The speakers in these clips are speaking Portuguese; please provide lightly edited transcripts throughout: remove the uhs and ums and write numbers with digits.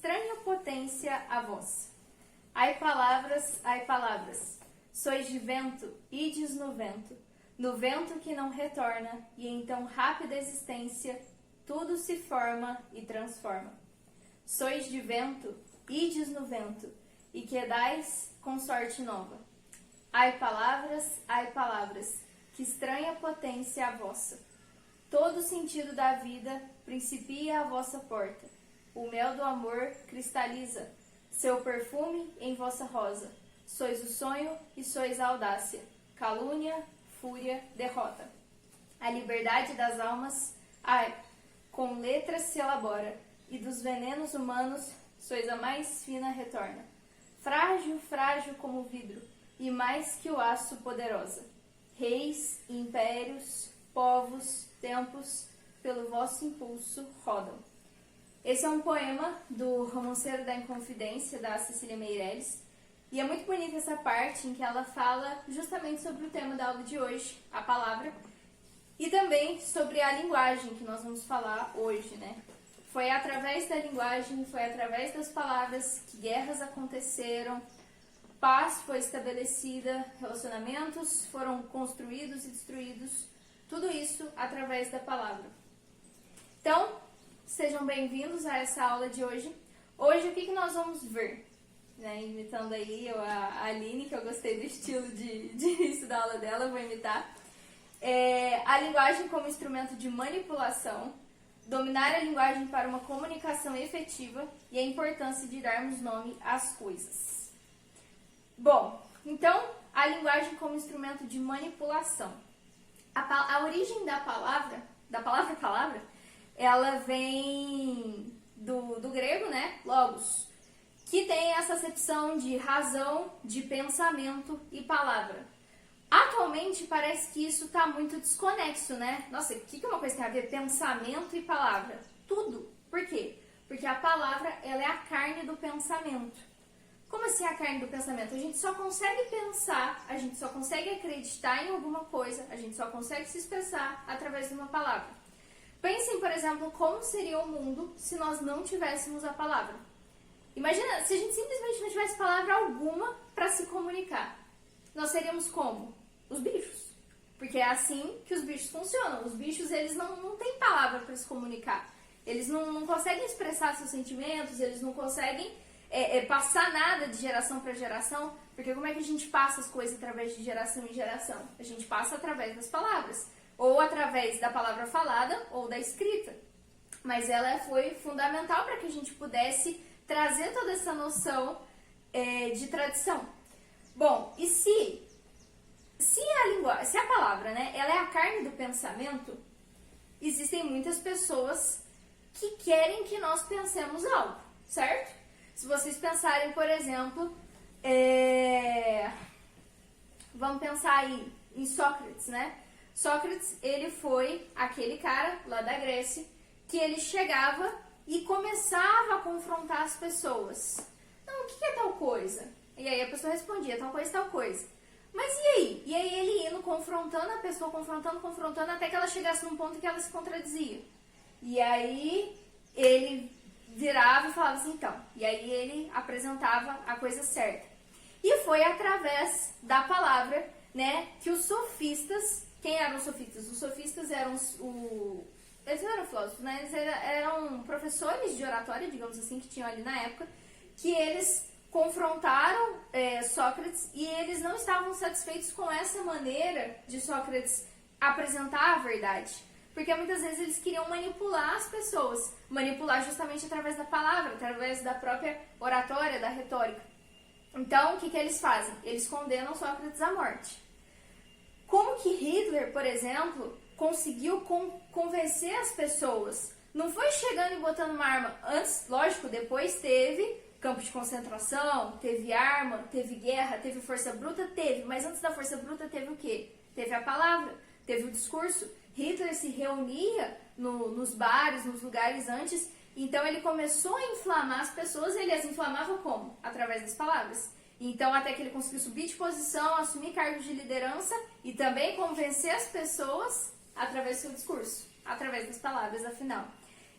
estranha potência a vós. Ai palavras, sois de vento, ides no vento que não retorna, e em tão rápida existência, tudo se forma e transforma. Sois de vento, ides no vento, e quedais com sorte nova. Ai palavras, que estranha potência a vossa. Todo o sentido da vida principia à vossa porta. O mel do amor cristaliza, seu perfume em vossa rosa. Sois o sonho e sois a audácia, calúnia, fúria, derrota. A liberdade das almas, com letras se elabora, e dos venenos humanos sois a mais fina retorna. Frágil, frágil como o vidro, e mais que o aço poderosa. Reis, impérios, povos, tempos, pelo vosso impulso rodam. Esse é um poema do Romanceiro da Inconfidência, da Cecília Meirelles, e é muito bonita essa parte em que ela fala justamente sobre o tema da aula de hoje, a palavra, e também sobre a linguagem que nós vamos falar hoje, né? Foi através da linguagem, foi através das palavras que guerras aconteceram, paz foi estabelecida, relacionamentos foram construídos e destruídos, tudo isso através da palavra. Então, sejam bem-vindos a essa aula de hoje. Hoje, o que nós vamos ver? Né, imitando aí a Aline, que eu gostei do estilo de início da aula dela, eu vou imitar. A linguagem como instrumento de manipulação, dominar a linguagem para uma comunicação efetiva e a importância de darmos nome às coisas. Bom, então, a linguagem como instrumento de manipulação. A origem da palavra, palavra, ela vem do grego, né, logos, que tem essa acepção de razão, de pensamento e palavra. Atualmente parece que isso está muito desconexo, né? Nossa, o que uma coisa tem a ver? Pensamento e palavra. Tudo. Por quê? Porque a palavra, ela é a carne do pensamento. Como assim a carne do pensamento? A gente só consegue pensar, a gente só consegue acreditar em alguma coisa, a gente só consegue se expressar através de uma palavra. Pensem, por exemplo, como seria o mundo se nós não tivéssemos a palavra. Imagina se a gente simplesmente não tivesse palavra alguma para se comunicar. Nós seríamos como? Os bichos. Porque é assim que os bichos funcionam. Os bichos, eles não têm palavra para se comunicar. Eles não conseguem expressar seus sentimentos, eles não conseguem passar nada de geração para geração. Porque como é que a gente passa as coisas através de geração em geração? A gente passa através das palavras. Ou através da palavra falada ou da escrita. Mas ela foi fundamental para que a gente pudesse trazer toda essa noção de tradição. Bom, e se a palavra, né, ela é a carne do pensamento, existem muitas pessoas que querem que nós pensemos algo, certo? Se vocês pensarem, por exemplo, vamos pensar aí em Sócrates, né? Sócrates, ele foi aquele cara lá da Grécia que ele chegava e começava a confrontar as pessoas. Não, o que é tal coisa? E aí a pessoa respondia, tal coisa. Mas e aí? E aí ele indo confrontando a pessoa, confrontando, até que ela chegasse num ponto que ela se contradizia. E aí ele virava e falava assim, então. E aí ele apresentava a coisa certa. E foi através da palavra, né, que os sofistas, quem eram os sofistas? Os sofistas eram eles não eram filósofos, né? Eles eram professores de oratória, digamos assim, que tinham ali na época, que eles confrontaram Sócrates e eles não estavam satisfeitos com essa maneira de Sócrates apresentar a verdade. Porque muitas vezes eles queriam manipular as pessoas, manipular justamente através da palavra, através da própria oratória, da retórica. Então, o que eles fazem? Eles condenam Sócrates à morte. Como que Hitler, por exemplo, conseguiu convencer as pessoas? Não foi chegando e botando uma arma. Antes, lógico, depois teve campo de concentração, teve arma, teve guerra, teve força bruta, teve. Mas antes da força bruta teve o quê? Teve a palavra, teve o discurso. Hitler se reunia nos bares, nos lugares antes. Então ele começou a inflamar as pessoas. Ele as inflamava como? Através das palavras. Então até que ele conseguiu subir de posição, assumir cargos de liderança e também convencer as pessoas através do seu discurso, através das palavras, afinal.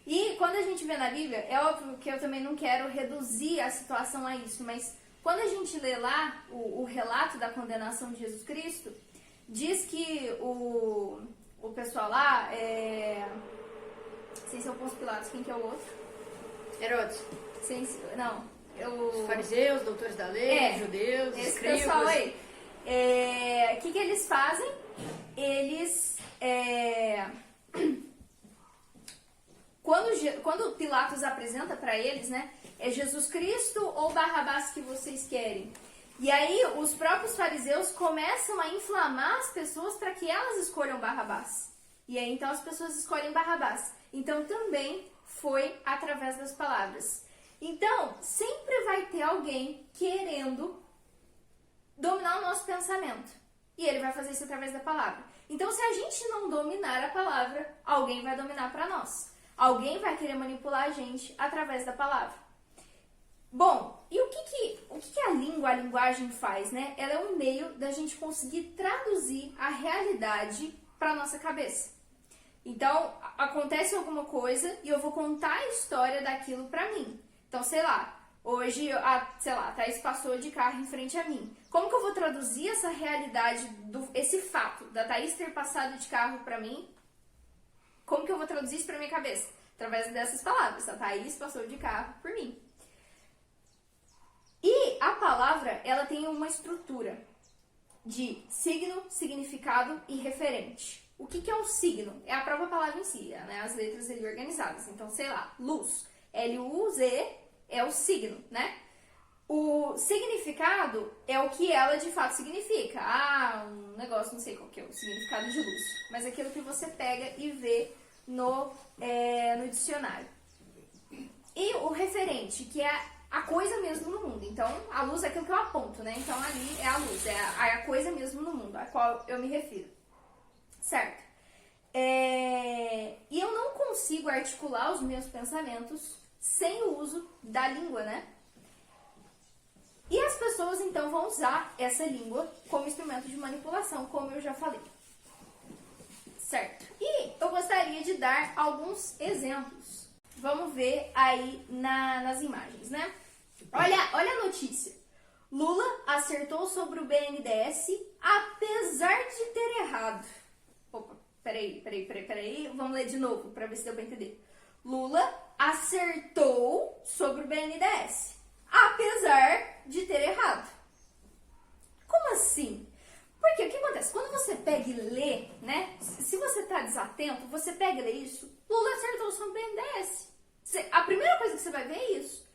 E quando a gente vê na Bíblia, é óbvio que eu também não quero reduzir a situação a isso, mas quando a gente lê lá o relato da condenação de Jesus Cristo, diz que o pessoal lá, sem ser o Pôncio Pilatos, quem que é o outro? Herodes. Os fariseus, doutores da lei, judeus, esse escribas. pessoal aí. O que eles fazem? Eles... Quando Pilatos apresenta para eles, né? É Jesus Cristo ou Barrabás que vocês querem? E aí os próprios fariseus começam a inflamar as pessoas para que elas escolham Barrabás. E aí então as pessoas escolhem Barrabás. Então também foi através das palavras. Então sempre vai ter alguém querendo dominar o nosso pensamento. E ele vai fazer isso através da palavra. Então se a gente não dominar a palavra, alguém vai dominar para nós. Alguém vai querer manipular a gente através da palavra. Bom, e o que a linguagem faz, né? Ela é um meio da gente conseguir traduzir a realidade para nossa cabeça. Então, acontece alguma coisa e eu vou contar a história daquilo para mim. Então, sei lá, hoje, a Thaís passou de carro em frente a mim. Como que eu vou traduzir essa realidade, esse fato da Thaís ter passado de carro para mim? Como que eu vou traduzir isso para minha cabeça? Através dessas palavras. A Thaís passou de carro por mim. E a palavra, ela tem uma estrutura de signo, significado e referente. O que é um signo? É a própria palavra em si, né? As letras ali organizadas. Então, sei lá, luz. L-U-Z é o signo, né? O significado é o que ela de fato significa. Um negócio, não sei qual que é o significado de luz. Mas aquilo que você pega e vê no dicionário. E o referente, que é a coisa mesmo no mundo. Então, a luz é aquilo que eu aponto, né? Então, ali é a luz, é a coisa mesmo no mundo, a qual eu me refiro. Certo? E eu não consigo articular os meus pensamentos sem o uso da língua, né? E as pessoas, então, vão usar essa língua como instrumento de manipulação, como eu já falei. Certo? E eu gostaria de dar alguns exemplos. Vamos ver aí nas imagens, né? Olha a notícia. Lula acertou sobre o BNDES, apesar de ter errado. Opa, peraí. Vamos ler de novo, para ver se deu para entender. Lula acertou sobre o BNDES, apesar de ter errado. Como assim? Porque o que acontece? Quando você pega e lê, né? Se você está desatento, você pega e lê isso. Lula acertou sobre o BNDES. A primeira coisa que você vai ver é isso.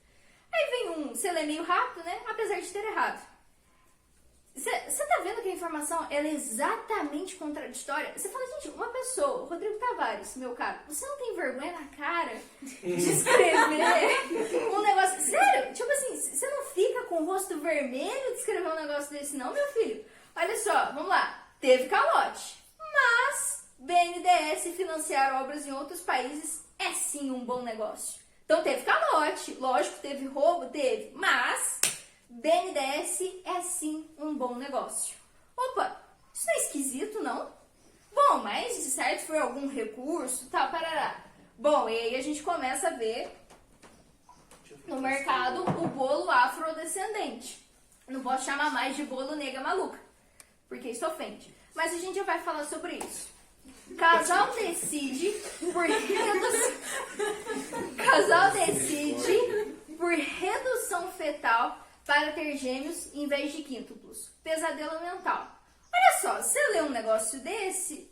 Aí vem você lê meio rápido, né? Apesar de ter errado. Você tá vendo que a informação ela é exatamente contraditória? Você fala, gente, uma pessoa, o Rodrigo Tavares, meu caro, você não tem vergonha na cara de escrever um negócio... Sério? Tipo assim, você não fica com o rosto vermelho de escrever um negócio desse não, meu filho? Olha só, vamos lá. Teve calote, mas BNDES financiar obras em outros países é sim um bom negócio. Então teve calote, lógico, teve roubo, teve, mas BNDES é sim um bom negócio. Opa, isso não é esquisito, não? Bom, mas de certo foi algum recurso, tal, parará. Bom, e aí a gente começa a ver no mercado o bolo afrodescendente. Não posso chamar mais de bolo nega maluca, porque isso ofende. Mas a gente já vai falar sobre isso. Casal decide por redução fetal para ter gêmeos em vez de quíntuplos. Pesadelo mental. Olha só, você lê um negócio desse,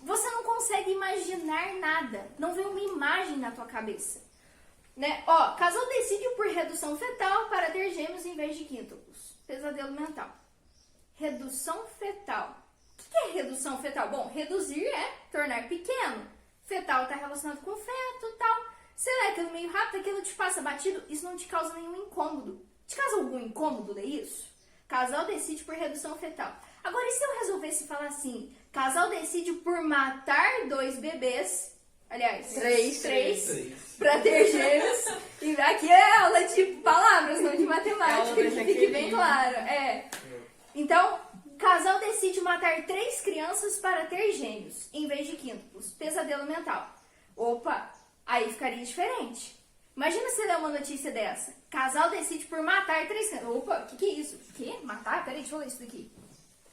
você não consegue imaginar nada. Não vem uma imagem na tua cabeça. Né? Ó, casal decide por redução fetal para ter gêmeos em vez de quíntuplos. Pesadelo mental. Redução fetal. O que é redução fetal? Bom, reduzir é tornar pequeno. Fetal está relacionado com feto e tal. Você lê aquilo meio rápido, aquilo te passa batido, isso não te causa nenhum incômodo. Te causa algum incômodo ler isso? Casal decide por redução fetal. Agora, e se eu resolvesse falar assim? Casal decide por matar 2 bebês, aliás, três para ter gêmeos. E aqui é aula de palavras, não de matemática, que fique bem claro. Então, casal decide matar 3 crianças para ter gêmeos, em vez de quíntuplos. Pesadelo mental. Opa, Aí ficaria diferente. Imagina você ler uma notícia dessa. Casal decide por matar 3 crianças. Opa, que é isso? Que? Matar? Peraí, deixa eu ler isso daqui.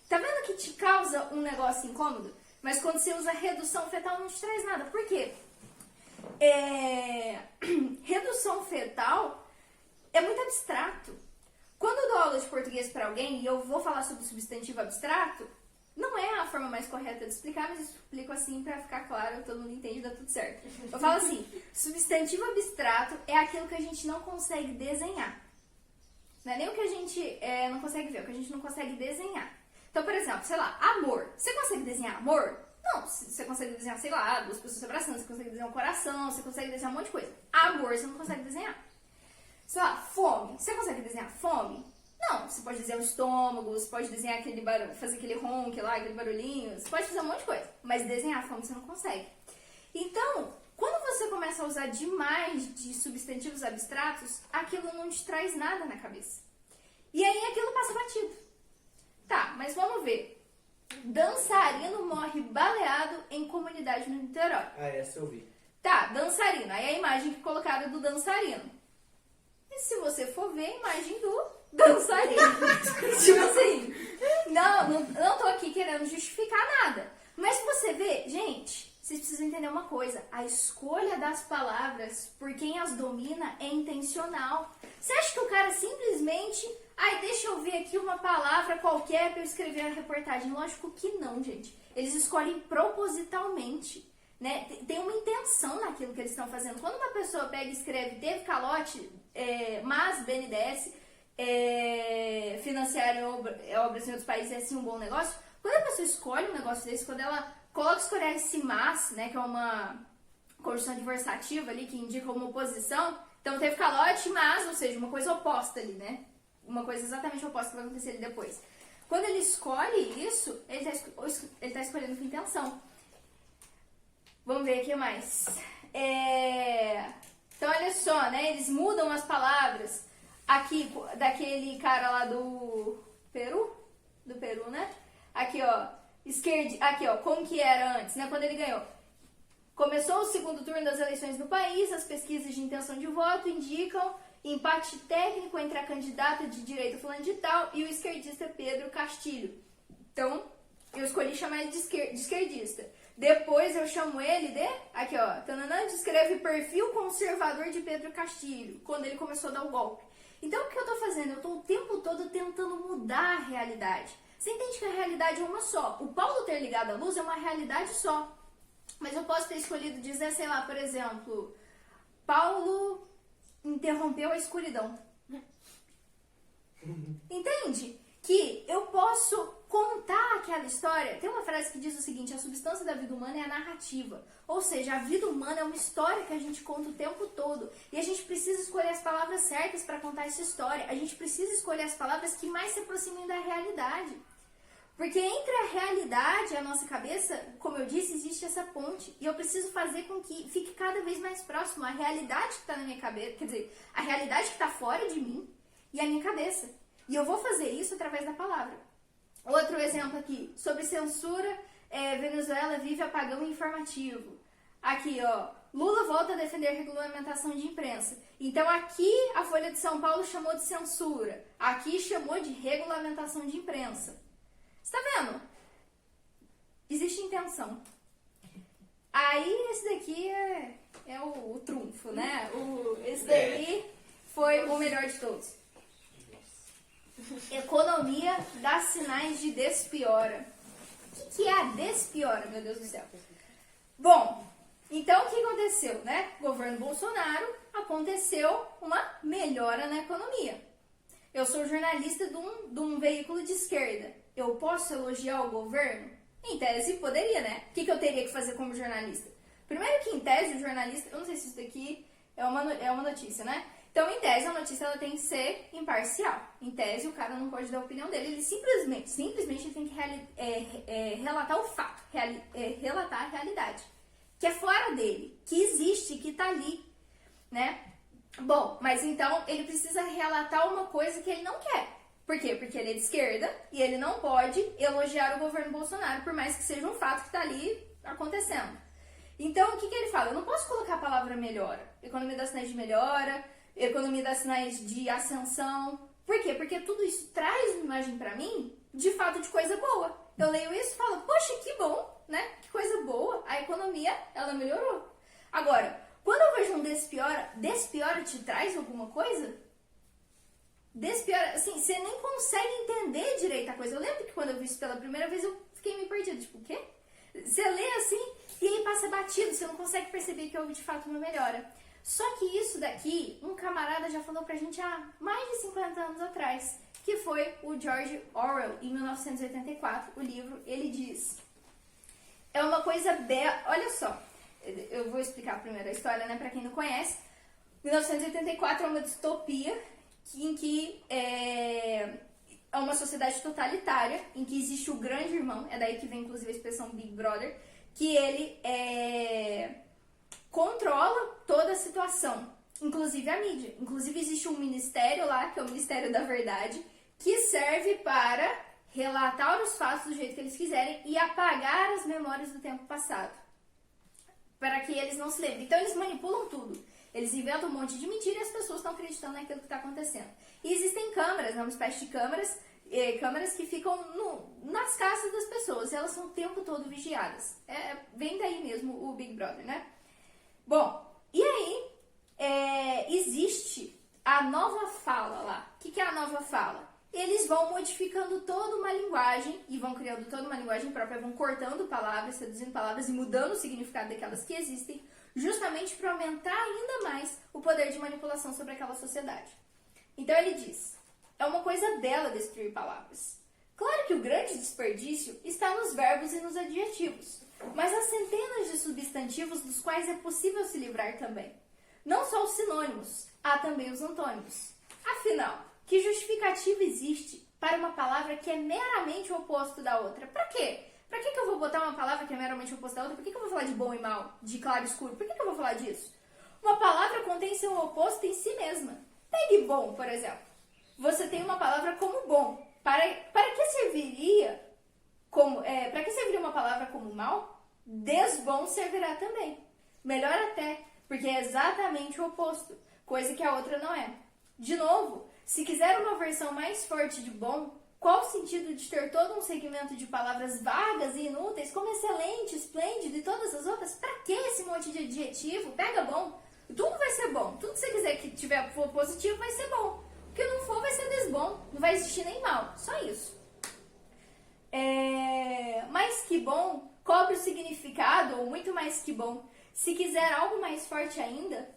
Tá vendo que te causa um negócio incômodo? Mas quando você usa redução fetal não te traz nada. Por quê? Redução fetal é muito abstrato. Quando eu dou aula de português para alguém e eu vou falar sobre substantivo abstrato, não é a forma mais correta de explicar, mas eu explico assim para ficar claro, todo mundo entende, dá tudo certo. Eu falo assim, substantivo abstrato é aquilo que a gente não consegue desenhar. Não é nem o que a gente não consegue ver, é o que a gente não consegue desenhar. Então, por exemplo, sei lá, amor. Você consegue desenhar amor? Não, você consegue desenhar, sei lá, 2 pessoas se abraçando, você consegue desenhar um coração, você consegue desenhar um monte de coisa. Amor, você não consegue desenhar. Sei lá, fome. Você consegue desenhar fome? Não, você pode desenhar o estômago, você pode desenhar aquele barulho, fazer aquele ronque lá, aquele barulhinho, você pode fazer um monte de coisa, mas desenhar a fome você não consegue. Então, quando você começa a usar demais de substantivos abstratos, aquilo não te traz nada na cabeça. E aí aquilo passa batido. Tá, mas vamos ver. Dançarino morre baleado em comunidade no Niterói. Ah, essa eu vi. Tá, dançarino. Aí a imagem que colocaram do dançarino. E se você for ver a imagem do dançarino? Tipo assim, não tô aqui querendo justificar nada. Mas se você vê, gente, vocês precisam entender uma coisa. A escolha das palavras por quem as domina é intencional. Você acha que o cara simplesmente... deixa eu ver aqui uma palavra qualquer para eu escrever a reportagem. Lógico que não, gente. Eles escolhem propositalmente, né? Tem uma intenção naquilo que eles estão fazendo. Quando uma pessoa pega e escreve, teve calote, mas BNDES financiaram obras em outros países é assim um bom negócio. Quando a pessoa escolhe um negócio desse, quando ela coloca escolher esse mas, né, que é uma conjunção adversativa ali, que indica uma oposição, então teve calote, mas, ou seja, uma coisa oposta ali, né? Uma coisa exatamente oposta que vai acontecer ali depois. Quando ele escolhe isso, ele tá escolhendo com intenção. Vamos ver aqui mais. Então, olha só, né? Eles mudam as palavras aqui, daquele cara lá do Peru? Do Peru, né? Aqui, ó. Aqui, ó. Como que era antes, né? Quando ele ganhou. Começou o segundo turno das eleições no país. As pesquisas de intenção de voto indicam empate técnico entre a candidata de direita fulano de tal e o esquerdista Pedro Castilho. Então, eu escolhi chamar ele de esquerdista. Depois eu chamo ele de... Aqui, ó. Tananã, descreve perfil conservador de Pedro Castilho, quando ele começou a dar o golpe. Então, o que eu tô fazendo? Eu tô o tempo todo tentando mudar a realidade. Você entende que a realidade é uma só. O Paulo ter ligado a luz é uma realidade só. Mas eu posso ter escolhido dizer, sei lá, por exemplo... Paulo... interrompeu a escuridão. Entende? Que eu posso contar aquela história. Tem uma frase que diz o seguinte: a substância da vida humana é a narrativa. Ou seja, a vida humana é uma história que a gente conta o tempo todo. E a gente precisa escolher as palavras certas para contar essa história. A gente precisa escolher as palavras que mais se aproximem da realidade. Porque entre a realidade e a nossa cabeça, como eu disse, existe essa ponte. E eu preciso fazer com que fique cada vez mais próximo a realidade que está na minha cabeça. Quer dizer, a realidade que está fora de mim e a minha cabeça. E eu vou fazer isso através da palavra. Outro exemplo aqui. Sobre censura, Venezuela vive apagão informativo. Aqui, ó. Lula volta a defender a regulamentação de imprensa. Então aqui a Folha de São Paulo chamou de censura. Aqui chamou de regulamentação de imprensa. Você tá vendo? Existe intenção. Aí esse daqui é o trunfo, né? Esse daí foi o melhor de todos. Economia dá sinais de despiora. O que é a despiora, meu Deus do céu? Bom, então o que aconteceu, né? Governo Bolsonaro, aconteceu uma melhora na economia. Eu sou jornalista de um veículo de esquerda. Eu posso elogiar o governo? Em tese, poderia, né? O que eu teria que fazer como jornalista? Primeiro que, em tese, o jornalista... Eu não sei se isso daqui é uma notícia, né? Então, em tese, a notícia ela tem que ser imparcial. Em tese, o cara não pode dar a opinião dele. Ele simplesmente ele tem que relatar o fato. Relatar a realidade. Que é fora dele. Que existe, que tá ali. Né? Bom, mas então, ele precisa relatar uma coisa que ele não quer. Por quê? Porque ele é de esquerda e ele não pode elogiar o governo Bolsonaro, por mais que seja um fato que está ali acontecendo. Então, o que ele fala? Eu não posso colocar a palavra melhora. Economia dá sinais de melhora, economia dá sinais de ascensão. Por quê? Porque tudo isso traz uma imagem pra mim, de fato, de coisa boa. Eu leio isso e falo, poxa, que bom, né? Que coisa boa. A economia, ela melhorou. Agora, quando eu vejo um despiora te traz alguma coisa? Despiora, assim, você nem consegue entender direito a coisa. Eu lembro que quando eu vi isso pela primeira vez, eu fiquei meio perdida. Tipo, o quê? Você lê assim e aí passa batido, você não consegue perceber que houve de fato uma melhora. Só que isso daqui, um camarada já falou pra gente há mais de 50 anos atrás, que foi o George Orwell, em 1984. O livro, ele diz... É uma coisa bela... Olha só, eu vou explicar primeiro a história, né, pra quem não conhece. 1984 é uma distopia em que é uma sociedade totalitária, em que existe o grande irmão, é daí que vem inclusive a expressão Big Brother, que ele controla toda a situação, inclusive a mídia. Inclusive existe um ministério lá, que é o Ministério da Verdade, que serve para relatar os fatos do jeito que eles quiserem e apagar as memórias do tempo passado, para que eles não se lembrem. Então eles manipulam tudo. Eles inventam um monte de mentira e as pessoas estão acreditando naquilo que está acontecendo. E existem câmeras, né, uma espécie de câmeras que ficam nas casas das pessoas. E elas são o tempo todo vigiadas. Vem daí mesmo o Big Brother, né? Bom, e aí existe a nova fala lá. O que é a nova fala? Eles vão modificando toda uma linguagem e vão criando toda uma linguagem própria, vão cortando palavras, reduzindo palavras e mudando o significado daquelas que existem, justamente para aumentar ainda mais o poder de manipulação sobre aquela sociedade. Então ele diz, é uma coisa bela destruir palavras. Claro que o grande desperdício está nos verbos e nos adjetivos, mas há centenas de substantivos dos quais é possível se livrar também. Não só os sinônimos, há também os antônimos. Afinal, que justificativa existe para uma palavra que é meramente o oposto da outra? Para quê? Pra que eu vou botar uma palavra que é meramente oposta da outra? Por que eu vou falar de bom e mal, de claro e escuro? Por que eu vou falar disso? Uma palavra contém seu oposto em si mesma. Pegue bom, por exemplo. Você tem uma palavra como bom. Para que serviria para que serviria uma palavra como mal? Desbom servirá também. Melhor até, porque é exatamente o oposto, coisa que a outra não é. De novo, se quiser uma versão mais forte de bom, qual o sentido de ter todo um segmento de palavras vagas e inúteis, como excelente, esplêndido e todas as outras? Pra que esse monte de adjetivo? Pega bom. Tudo vai ser bom. Tudo que você quiser que for positivo vai ser bom. O que não for vai ser desbom. Não vai existir nem mal. Só isso. Mais que bom cobre o significado, ou muito mais que bom. Se quiser algo mais forte ainda,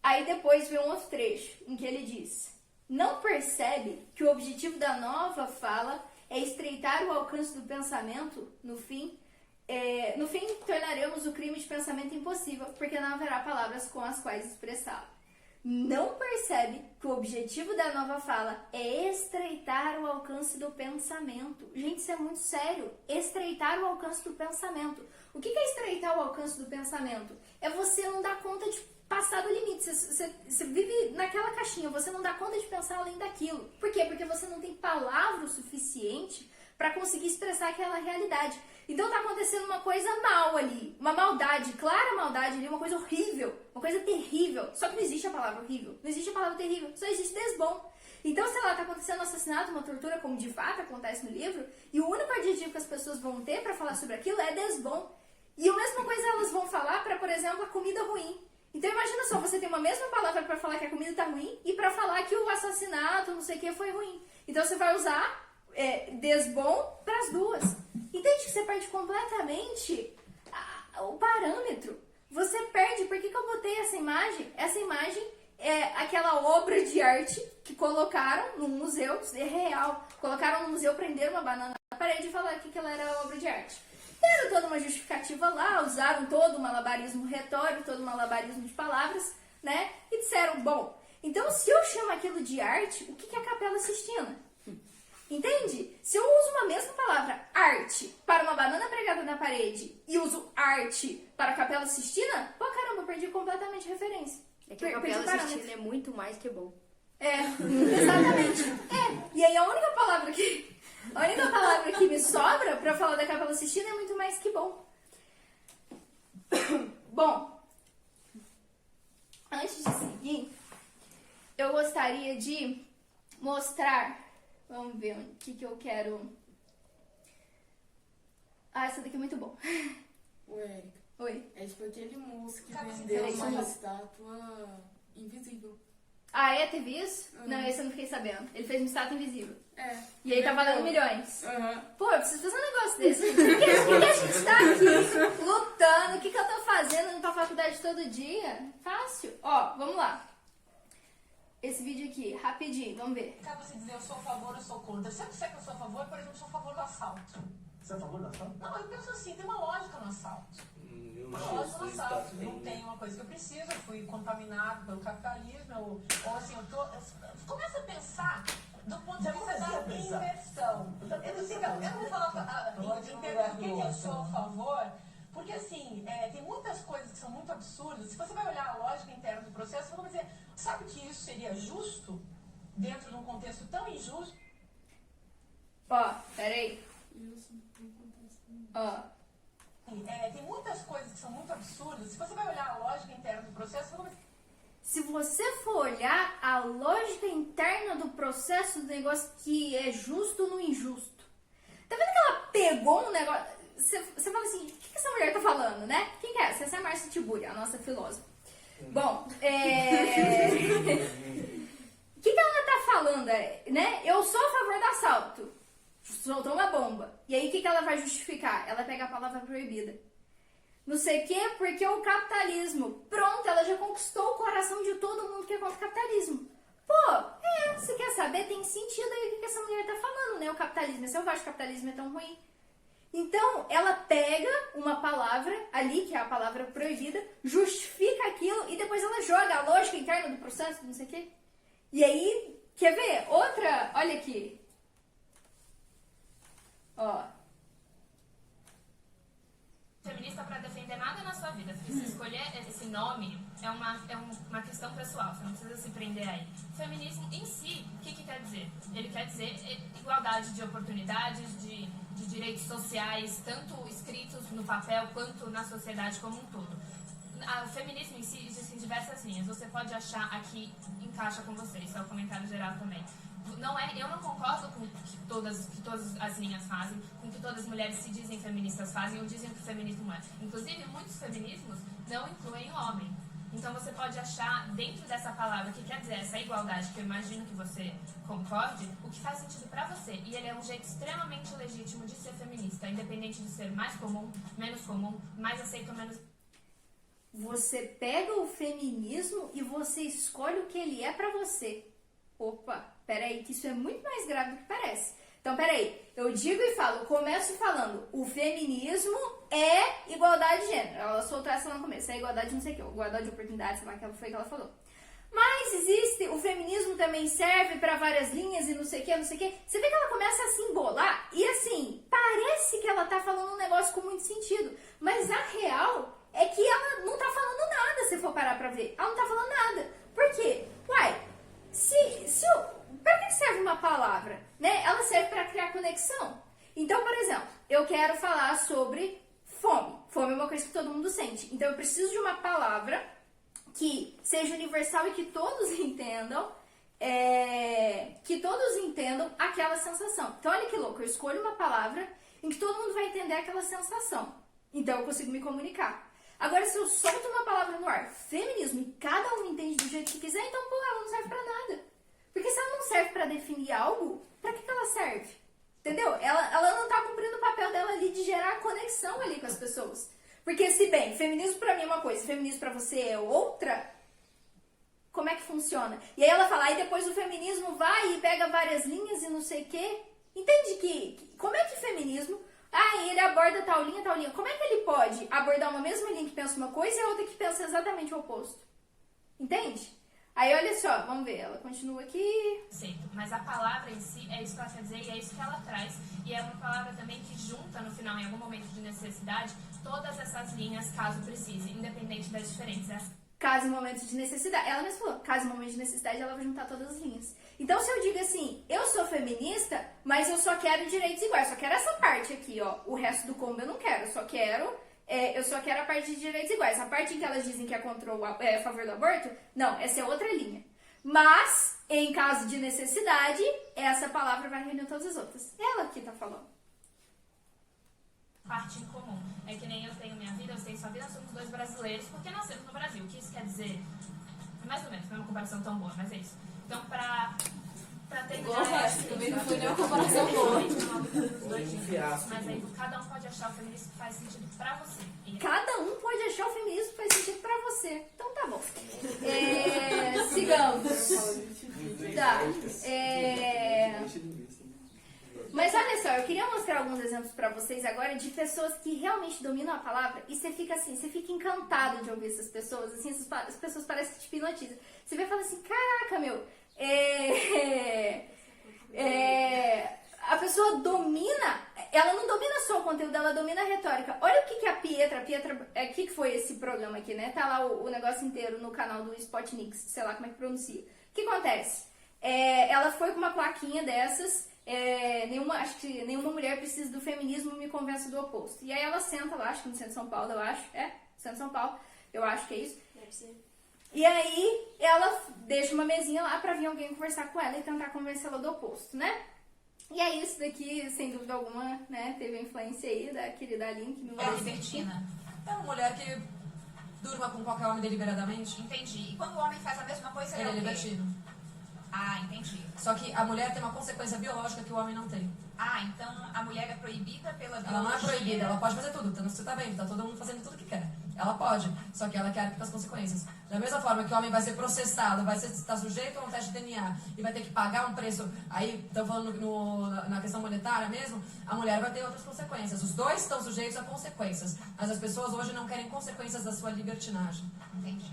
Aí depois vem um outro trecho, em que ele diz... Não percebe que o objetivo da nova fala é estreitar o alcance do pensamento? No fim, tornaremos o crime de pensamento impossível, porque não haverá palavras com as quais expressá-lo. Não percebe que o objetivo da nova fala é estreitar o alcance do pensamento. Gente, isso é muito sério. Estreitar o alcance do pensamento. O que é estreitar o alcance do pensamento? É você não dar conta de passar do limite. Você vive naquela caixinha, você não dá conta de pensar além daquilo. Por quê? Porque você não tem palavra o suficiente para conseguir expressar aquela realidade. Então tá acontecendo uma coisa mal ali, uma maldade, clara maldade ali, uma coisa horrível, uma coisa terrível. Só que não existe a palavra horrível, não existe a palavra terrível, só existe desbom. Então, sei lá, tá acontecendo um assassinato, uma tortura, como de fato acontece no livro, e o único adjetivo que as pessoas vão ter para falar sobre aquilo é desbom. E a mesma coisa elas vão falar para, por exemplo, a comida ruim. Então imagina só, você tem uma mesma palavra para falar que a comida tá ruim e para falar que o assassinato, não sei o que, foi ruim. Então você vai usar desbom para as duas. Entende que você perde completamente o parâmetro? Você perde, por que eu botei essa imagem? Essa imagem é aquela obra de arte que colocaram no museu, é real. Colocaram no museu, prenderam uma banana na parede e falaram que aquela era obra de arte. Deram toda uma justificativa lá, usaram todo o malabarismo retórico, todo o malabarismo de palavras, né? E disseram, bom, então se eu chamo aquilo de arte, o que é a Capela Sistina? Entende? Se eu uso uma mesma palavra, arte, para uma banana pregada na parede e uso arte para a Capela Sistina, pô, caramba, eu perdi completamente a referência. É que a Capela Sistina é muito mais que bom. Exatamente. E aí a única palavra que me sobra pra falar da Capela Sistina é muito mais que bom. Bom, antes de seguir, eu gostaria de mostrar, vamos ver o que eu quero. Ah, essa daqui é muito bom. Ô, Érica. Oi. É tipo aquele moço que vendeu uma estátua invisível. Ah, é? Teve isso? Não, esse eu não fiquei sabendo. Ele fez uma estátua invisível. É. E aí tá valendo milhões. Aham. Pô, eu preciso fazer um negócio desse. Por que a gente tá aqui lutando? O que eu tô fazendo indo pra faculdade todo dia? Fácil. Ó, vamos lá. Esse vídeo aqui, rapidinho, vamos ver. Cabe você dizer eu sou a favor ou sou contra. Se eu disser que eu sou a favor, por exemplo, eu sou a favor do assalto. Você é a favor do assalto? Não, eu penso assim, tem uma lógica no assalto. Eu Uma não lógica sei no se assalto. está Eu não tenho uma coisa que eu preciso, eu fui contaminado pelo capitalismo, ou assim, eu começo a pensar do ponto de vista da inversão. Eu não vou falar em termos do que eu sou a favor, porque assim, tem muitas coisas que são muito absurdas. Se você vai olhar a lógica interna do processo, você vai dizer, sabe que isso seria justo dentro de um contexto tão injusto? Ó, peraí. Ó. Tem muitas coisas que são muito absurdas. Se você vai olhar a lógica interna do processo, você vai dizer, Se você for olhar a lógica interna do processo do negócio que é justo no injusto. Tá vendo que ela pegou um negócio... Você fala assim, o que essa mulher tá falando, né? Quem que é? Essa é a Márcia Tiburi, a nossa filósofa. Bom, o que ela tá falando, né? Eu sou a favor do assalto. Soltou uma bomba. E aí o que ela vai justificar? Ela pega a palavra proibida. Não sei o quê, porque o capitalismo. Pronto, ela já conquistou o coração de todo mundo que é contra o capitalismo. Pô, você quer saber? Tem sentido aí o que essa mulher tá falando, né? O capitalismo é selvagem, o capitalismo é tão ruim. Então, ela pega uma palavra ali, que é a palavra proibida, justifica aquilo e depois ela joga a lógica interna do processo, não sei o quê. E aí, quer ver? Outra, olha aqui. Ó. Feminista para defender nada na sua vida. Se você escolher esse nome, é uma questão pessoal, você não precisa se prender aí. O feminismo em si, o que quer dizer? Ele quer dizer igualdade de oportunidades, de direitos sociais, tanto escritos no papel quanto na sociedade como um todo. O feminismo em si existe em diversas linhas. Você pode achar aqui encaixa com você, isso é o comentário geral também. Eu não concordo com que todas as linhas fazem, com que todas as mulheres se dizem feministas fazem ou dizem que o feminismo é. Inclusive, muitos feminismos não incluem o homem. Então, você pode achar dentro dessa palavra, que quer dizer essa igualdade, que eu imagino que você concorde, o que faz sentido pra você. E ele é um jeito extremamente legítimo de ser feminista, independente de ser mais comum, menos comum, mais aceito ou menos... Você pega o feminismo e você escolhe o que ele é pra você. Opa, peraí, que isso é muito mais grave do que parece. Então, peraí, eu digo e falo, eu começo falando, o feminismo é igualdade de gênero. Ela soltou essa lá no começo, é igualdade de não sei o que, igualdade de oportunidade, sei lá que foi que ela falou. Mas existe, o feminismo também serve para várias linhas e não sei o que, não sei o que. Você vê que ela começa a se embolar e assim, parece que ela tá falando um negócio com muito sentido. Mas a real é que ela não tá falando nada, se for parar pra ver. Ela não tá falando nada. Por quê? Uai, pra que serve uma palavra? Né? Ela serve para criar conexão. Então, por exemplo, eu quero falar sobre fome. Fome é uma coisa que todo mundo sente. Então, eu preciso de uma palavra que seja universal e que todos entendam, aquela sensação. Então, olha que louco, eu escolho uma palavra em que todo mundo vai entender aquela sensação. Então, eu consigo me comunicar. Agora, se eu solto uma palavra no ar, feminismo, e cada um entende do jeito que quiser, então, pô, ela não serve pra nada. Porque se ela não serve pra definir algo, pra que ela serve? Entendeu? Ela não tá cumprindo o papel dela ali de gerar conexão ali com as pessoas. Porque se bem, feminismo pra mim é uma coisa, feminismo pra você é outra, como é que funciona? E aí ela fala, aí depois o feminismo vai e pega várias linhas e não sei o quê. Entende que como é que feminismo... ele aborda tal linha, tal linha. Como é que ele pode abordar uma mesma linha que pensa uma coisa e a outra que pensa exatamente o oposto? Entende? Aí olha só, vamos ver, ela continua aqui. Mas a palavra em si é isso que ela quer dizer e é isso que ela traz. E é uma palavra também que junta no final, em algum momento de necessidade, todas essas linhas, caso precise, independente das diferenças. Caso em momento de necessidade, ela mesma falou, caso em momento de necessidade, ela vai juntar todas as linhas. Então, se eu digo assim, eu sou feminista, mas eu só quero direitos iguais, só quero essa parte aqui, ó. O resto do combo eu não quero, eu só quero eu só quero a parte de direitos iguais. A parte em que elas dizem que é a favor do aborto, não, essa é outra linha. Mas, em caso de necessidade, essa palavra vai reunir todas as outras. Ela que tá falando. Parte em comum. É que nem eu tenho minha vida, você tem sua vida, nós somos dois brasileiros, porque nascemos no Brasil. O que isso quer dizer? Mais ou menos, não é uma comparação tão boa, mas é isso. Então, pra terminar... Também não foi nem uma comparação boa. Mas aí cada um pode achar o feminismo que faz sentido pra você. Cada um pode achar o feminismo que faz sentido pra você. Então tá bom. Sigamos. Tá. Mas olha só, eu queria mostrar alguns exemplos pra vocês agora de pessoas que realmente dominam a palavra e você fica assim, você fica encantado de ouvir essas pessoas, assim, as pessoas parecem que te hipnotizam. Você vê e fala assim, caraca, meu, a pessoa domina, ela não domina só o conteúdo, ela domina a retórica. Olha o que a Pietra, o que foi esse programa aqui, né? Tá lá o negócio inteiro no canal do Spotnix, sei lá como é que pronuncia. O que acontece? Ela foi com uma plaquinha dessas, acho que nenhuma mulher precisa do feminismo, me convence do oposto. E aí ela senta lá, acho que no centro de São Paulo, centro de São Paulo, eu acho que é isso. Deve ser. E aí ela deixa uma mesinha lá pra vir alguém conversar com ela e tentar convencê-la do oposto, né? E aí isso daqui, sem dúvida alguma, né, teve a influência aí da querida Aline, que me mandou. Libertina. É uma mulher que durma com qualquer homem deliberadamente. Entendi. E quando o homem faz a mesma coisa, Ele é o quê? libertino. Ah, entendi. Só que a mulher tem uma consequência biológica que o homem não tem. Ah, então a mulher é proibida pela biologia. Ela não é proibida, ela pode fazer tudo. Então você tá vendo, tá todo mundo fazendo tudo que quer. Ela pode, só que ela quer com as consequências. Da mesma forma que o homem vai ser processado, vai estar sujeito a um teste de DNA e vai ter que pagar um preço, aí estão falando na questão monetária mesmo, a mulher vai ter outras consequências. Os dois estão sujeitos a consequências, mas as pessoas hoje não querem consequências da sua libertinagem. Entendi.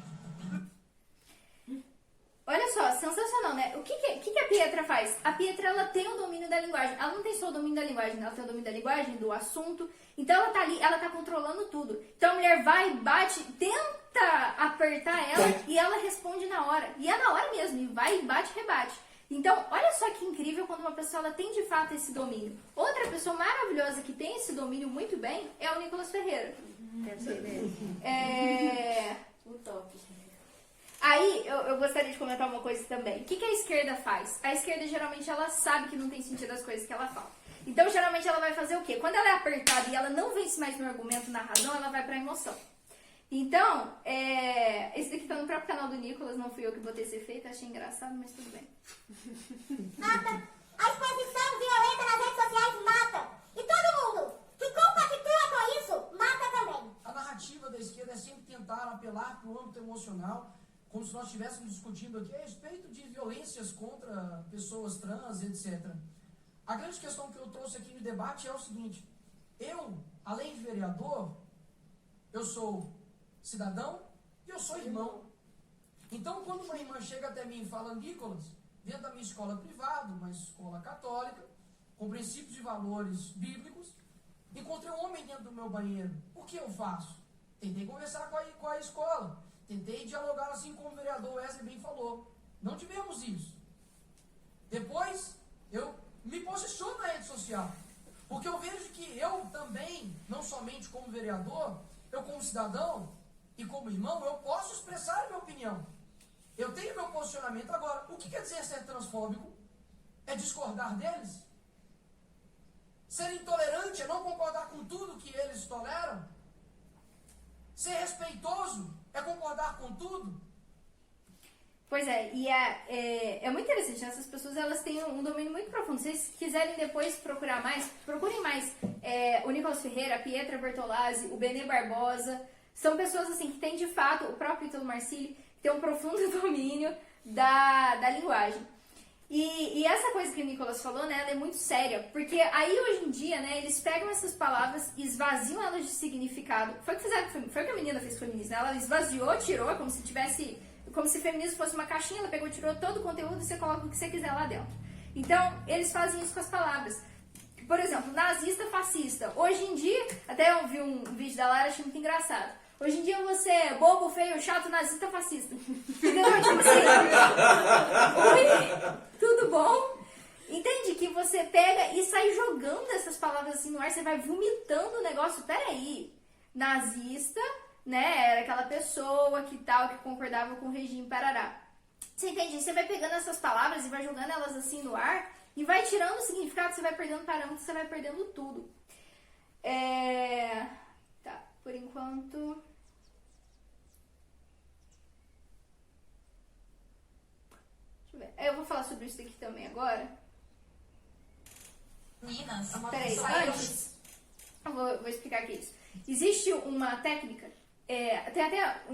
Olha só, sensacional, né? O que a Pietra faz? A Pietra, ela tem o domínio da linguagem. Ela não tem só o domínio da linguagem, ela tem o domínio da linguagem, do assunto. Então ela tá ali, ela tá controlando tudo. Então a mulher vai, bate, tenta apertar ela e ela responde na hora. E é na hora mesmo, e vai, bate, rebate. Então, olha só que incrível quando uma pessoa ela tem de fato esse domínio. Outra pessoa maravilhosa que tem esse domínio muito bem é o Nicolas Ferreira. Deve ser dele. O top. Aí, eu gostaria de comentar uma coisa também. O que a esquerda faz? A esquerda, geralmente, ela sabe que não tem sentido as coisas que ela fala. Então, geralmente, ela vai fazer o quê? Quando ela é apertada e ela não vence mais no argumento, na razão, ela vai pra emoção. Então, esse daqui tá no próprio canal do Nicolas, não fui eu que botei esse efeito, achei engraçado, mas tudo bem. Mata. A exposição violenta nas redes sociais mata. E todo mundo que compactua com isso, mata também. A narrativa da esquerda é sempre tentar apelar para o âmbito emocional, como se nós estivéssemos discutindo aqui a respeito de violências contra pessoas trans, etc. A grande questão que eu trouxe aqui no debate é o seguinte: eu, além de vereador, eu sou cidadão e eu sou irmão. Então, quando uma irmã chega até mim e fala, Nicolas, dentro da minha escola privada, uma escola católica, com princípios e valores bíblicos, encontrei um homem dentro do meu banheiro. O que eu faço? Tentei conversar com a escola. Tentei dialogar assim como o vereador Wesley bem falou. Não tivemos isso. Depois, eu me posiciono na rede social. Porque eu vejo que eu também, não somente como vereador, eu como cidadão e como irmão, eu posso expressar a minha opinião. Eu tenho meu posicionamento. Agora, o que quer dizer ser transfóbico? É discordar deles? Ser intolerante é não concordar com tudo que eles toleram? Ser respeitoso é concordar com tudo? Pois é, e é muito interessante, essas pessoas elas têm um domínio muito profundo. Se vocês quiserem depois procurar mais, procurem mais. O Nicolas Ferreira, a Pietra Bertolazzi, o Benê Barbosa, são pessoas assim que têm de fato, o próprio Ítalo Marcilli, que tem um profundo domínio da linguagem. E essa coisa que o Nicolas falou, né, ela é muito séria, porque aí hoje em dia, né, eles pegam essas palavras e esvaziam elas de significado. Foi o que a menina fez com o feminismo, né? Ela esvaziou, tirou, como se feminismo fosse uma caixinha, ela pegou, tirou todo o conteúdo e você coloca o que você quiser lá dentro. Então, eles fazem isso com as palavras. Por exemplo, nazista, fascista. Hoje em dia, até eu vi um vídeo da Lara, achei muito engraçado. Hoje em dia você é bobo, feio, chato, nazista, fascista. Entendeu? Tipo assim, oi, tudo bom? Entende? Que você pega e sai jogando essas palavras assim no ar, você vai vomitando o negócio. Peraí, nazista, né? Era aquela pessoa que tal, que concordava com o regime parará. Você entende? Você vai pegando essas palavras e vai jogando elas assim no ar e vai tirando o significado, você vai perdendo parâmetros, você vai perdendo tudo. Tá, por enquanto... Deixa eu ver. Eu vou falar sobre isso daqui também agora. Minas. Peraí, antes, eu vou explicar aqui isso. Existe uma técnica,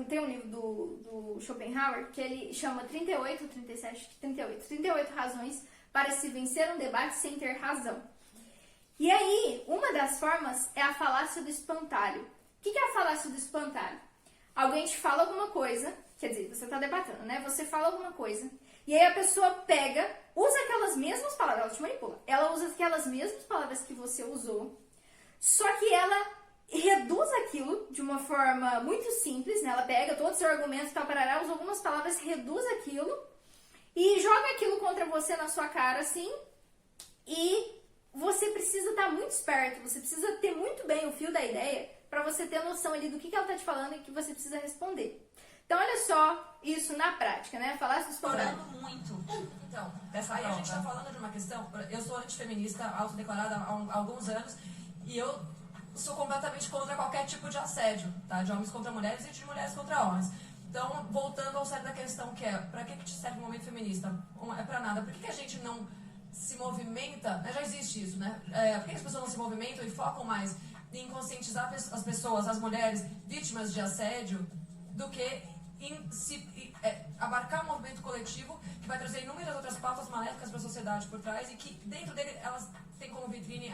tem um livro do Schopenhauer que ele chama 38 razões para se vencer um debate sem ter razão. E aí, uma das formas é a falácia do espantalho. O que é a falácia do espantalho? Alguém te fala alguma coisa, quer dizer, você está debatendo, né? Você fala alguma coisa, e aí a pessoa pega, usa aquelas mesmas palavras, ela te manipula. Ela usa aquelas mesmas palavras que você usou, só que ela reduz aquilo de uma forma muito simples, né? Ela pega todo o seu argumento e tal, parará, usa algumas palavras, reduz aquilo e joga aquilo contra você na sua cara, assim, e você precisa estar muito esperto, você precisa ter muito bem o fio da ideia para você ter noção ali do que ela tá te falando e que você precisa responder. Então, olha só isso na prática, né? Falar isso Explorando muito. Então, Dessa aí a prova. gente está falando de uma questão. Eu sou antifeminista, autodeclarada há alguns anos, e eu sou completamente contra qualquer tipo de assédio, tá? De homens contra mulheres e de mulheres contra homens. Então, voltando ao cerne da questão, que é, pra que te serve o movimento feminista? É pra nada. Por que a gente não se movimenta? Já existe isso, né? Por que as pessoas não se movimentam e focam mais em conscientizar as pessoas, as mulheres vítimas de assédio, do que abarcar um movimento coletivo que vai trazer inúmeras outras pautas maléficas para a sociedade por trás e que dentro dele elas têm como vitrine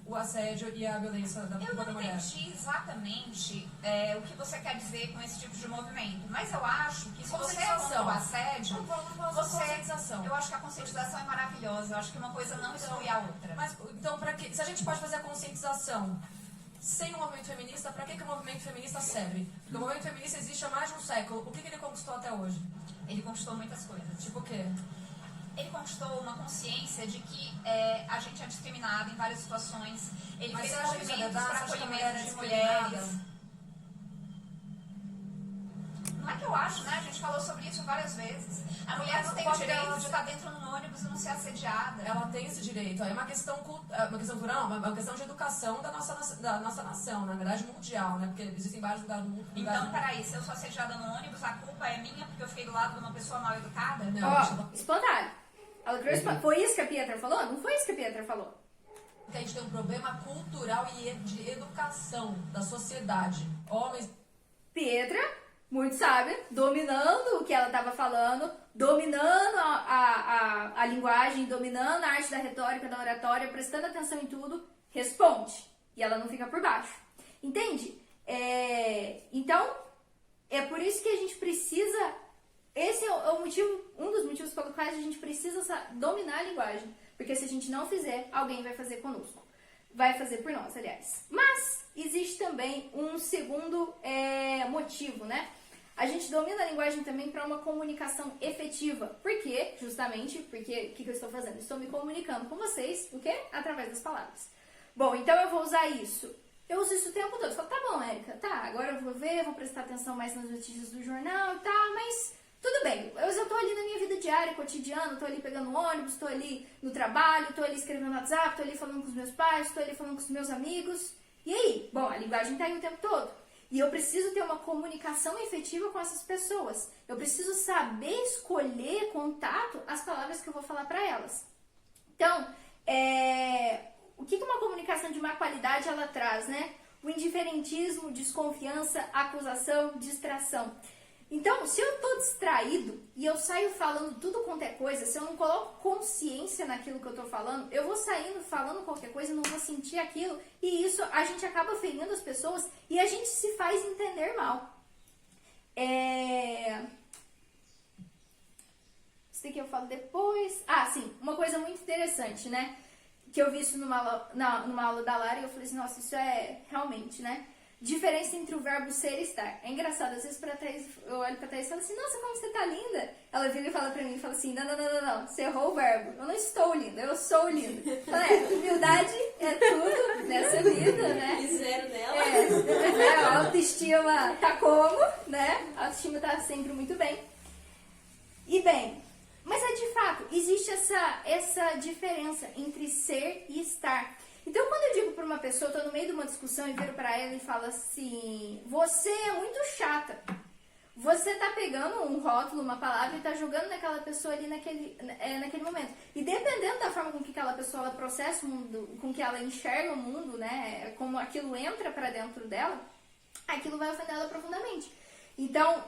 o assédio e a violência da Eu mulher. não entendi exatamente o que você quer dizer com esse tipo de movimento, mas eu acho que se você é contra o assédio, Conscientização. eu acho que a conscientização é maravilhosa, eu acho que uma coisa não exclui a outra. Mas, então, se a gente pode fazer a conscientização sem o movimento feminista, para que o movimento feminista serve? Porque o movimento feminista existe há mais de um século. O que ele conquistou até hoje? Ele conquistou muitas coisas. Tipo o quê? Ele conquistou uma consciência de que a gente é discriminado em várias situações. Ele Mas fez você acha que isso é movimentos verdade? para Você acha que a acolhimento mulher é de mulheres. discriminada? Não é que eu acho, né? A gente falou sobre isso várias vezes. A mulher não tem o direito de estar dentro do ônibus e não ser assediada. Ela tem esse direito. É uma questão cultural, uma questão de educação da nossa nação, na verdade mundial, né? Porque existem vários lugares do mundo. Então, peraí, se eu sou assediada no ônibus, a culpa é minha porque eu fiquei do lado de uma pessoa mal educada? Ó, espantalho. Ela criou espantalho. Foi isso que a Pietra falou? Não foi isso que a Pietra falou. Porque a gente tem um problema cultural e de educação da sociedade. Homens... Pietra, muito sábia, dominando o que ela estava falando, dominando a linguagem, dominando a arte da retórica, da oratória, prestando atenção em tudo, responde. E ela não fica por baixo. Entende? Então, é por isso que a gente precisa... Esse é o motivo, um dos motivos pelos quais a gente precisa dominar a linguagem. Porque se a gente não fizer, alguém vai fazer conosco. Vai fazer por nós, aliás. Mas existe também um segundo motivo, né? A gente domina a linguagem também para uma comunicação efetiva. Por quê? Justamente porque o que eu estou fazendo? Estou me comunicando com vocês, o quê? Através das palavras. Bom, então eu vou usar isso. Eu uso isso o tempo todo. Eu falo, tá bom, Érica, tá, agora eu vou ver, vou prestar atenção mais nas notícias do jornal, tá, mas tudo bem. Eu tô ali na minha vida diária, cotidiana, tô ali pegando ônibus, tô ali no trabalho, tô ali escrevendo no WhatsApp, tô ali falando com os meus pais, tô ali falando com os meus amigos. E aí? Bom, a linguagem tá aí o tempo todo. E eu preciso ter uma comunicação efetiva com essas pessoas. Eu preciso saber escolher contato as palavras que eu vou falar para elas. Então, o que uma comunicação de má qualidade ela traz, né? O indiferentismo, desconfiança, acusação, distração. Então, se eu tô distraído e eu saio falando tudo quanto é coisa, se eu não coloco consciência naquilo que eu tô falando, eu vou saindo falando qualquer coisa e não vou sentir aquilo, e isso a gente acaba ferindo as pessoas e a gente se faz entender mal. Isso daqui eu falo depois. Ah, sim, uma coisa muito interessante, né? Que eu vi isso numa aula da Lara e eu falei assim, nossa, isso é realmente, né? diferença entre o verbo ser e estar. É engraçado, às vezes eu olho pra Thaís e falo assim, nossa, como você tá linda. Ela vira e fala pra mim, fala assim, não, você errou o verbo. Eu não estou linda, eu sou linda. Humildade é tudo nessa vida, né? E zero nela. A autoestima tá como, né? A autoestima tá sempre muito bem. E bem, mas é de fato, existe essa diferença entre ser e estar. Então, quando eu digo para uma pessoa, eu tô no meio de uma discussão e viro para ela e falo assim, você é muito chata. Você tá pegando um rótulo, uma palavra e tá jogando naquela pessoa ali naquele momento. E dependendo da forma com que aquela pessoa ela processa o mundo, com que ela enxerga o mundo, né, como aquilo entra para dentro dela, aquilo vai ofender ela profundamente. Então,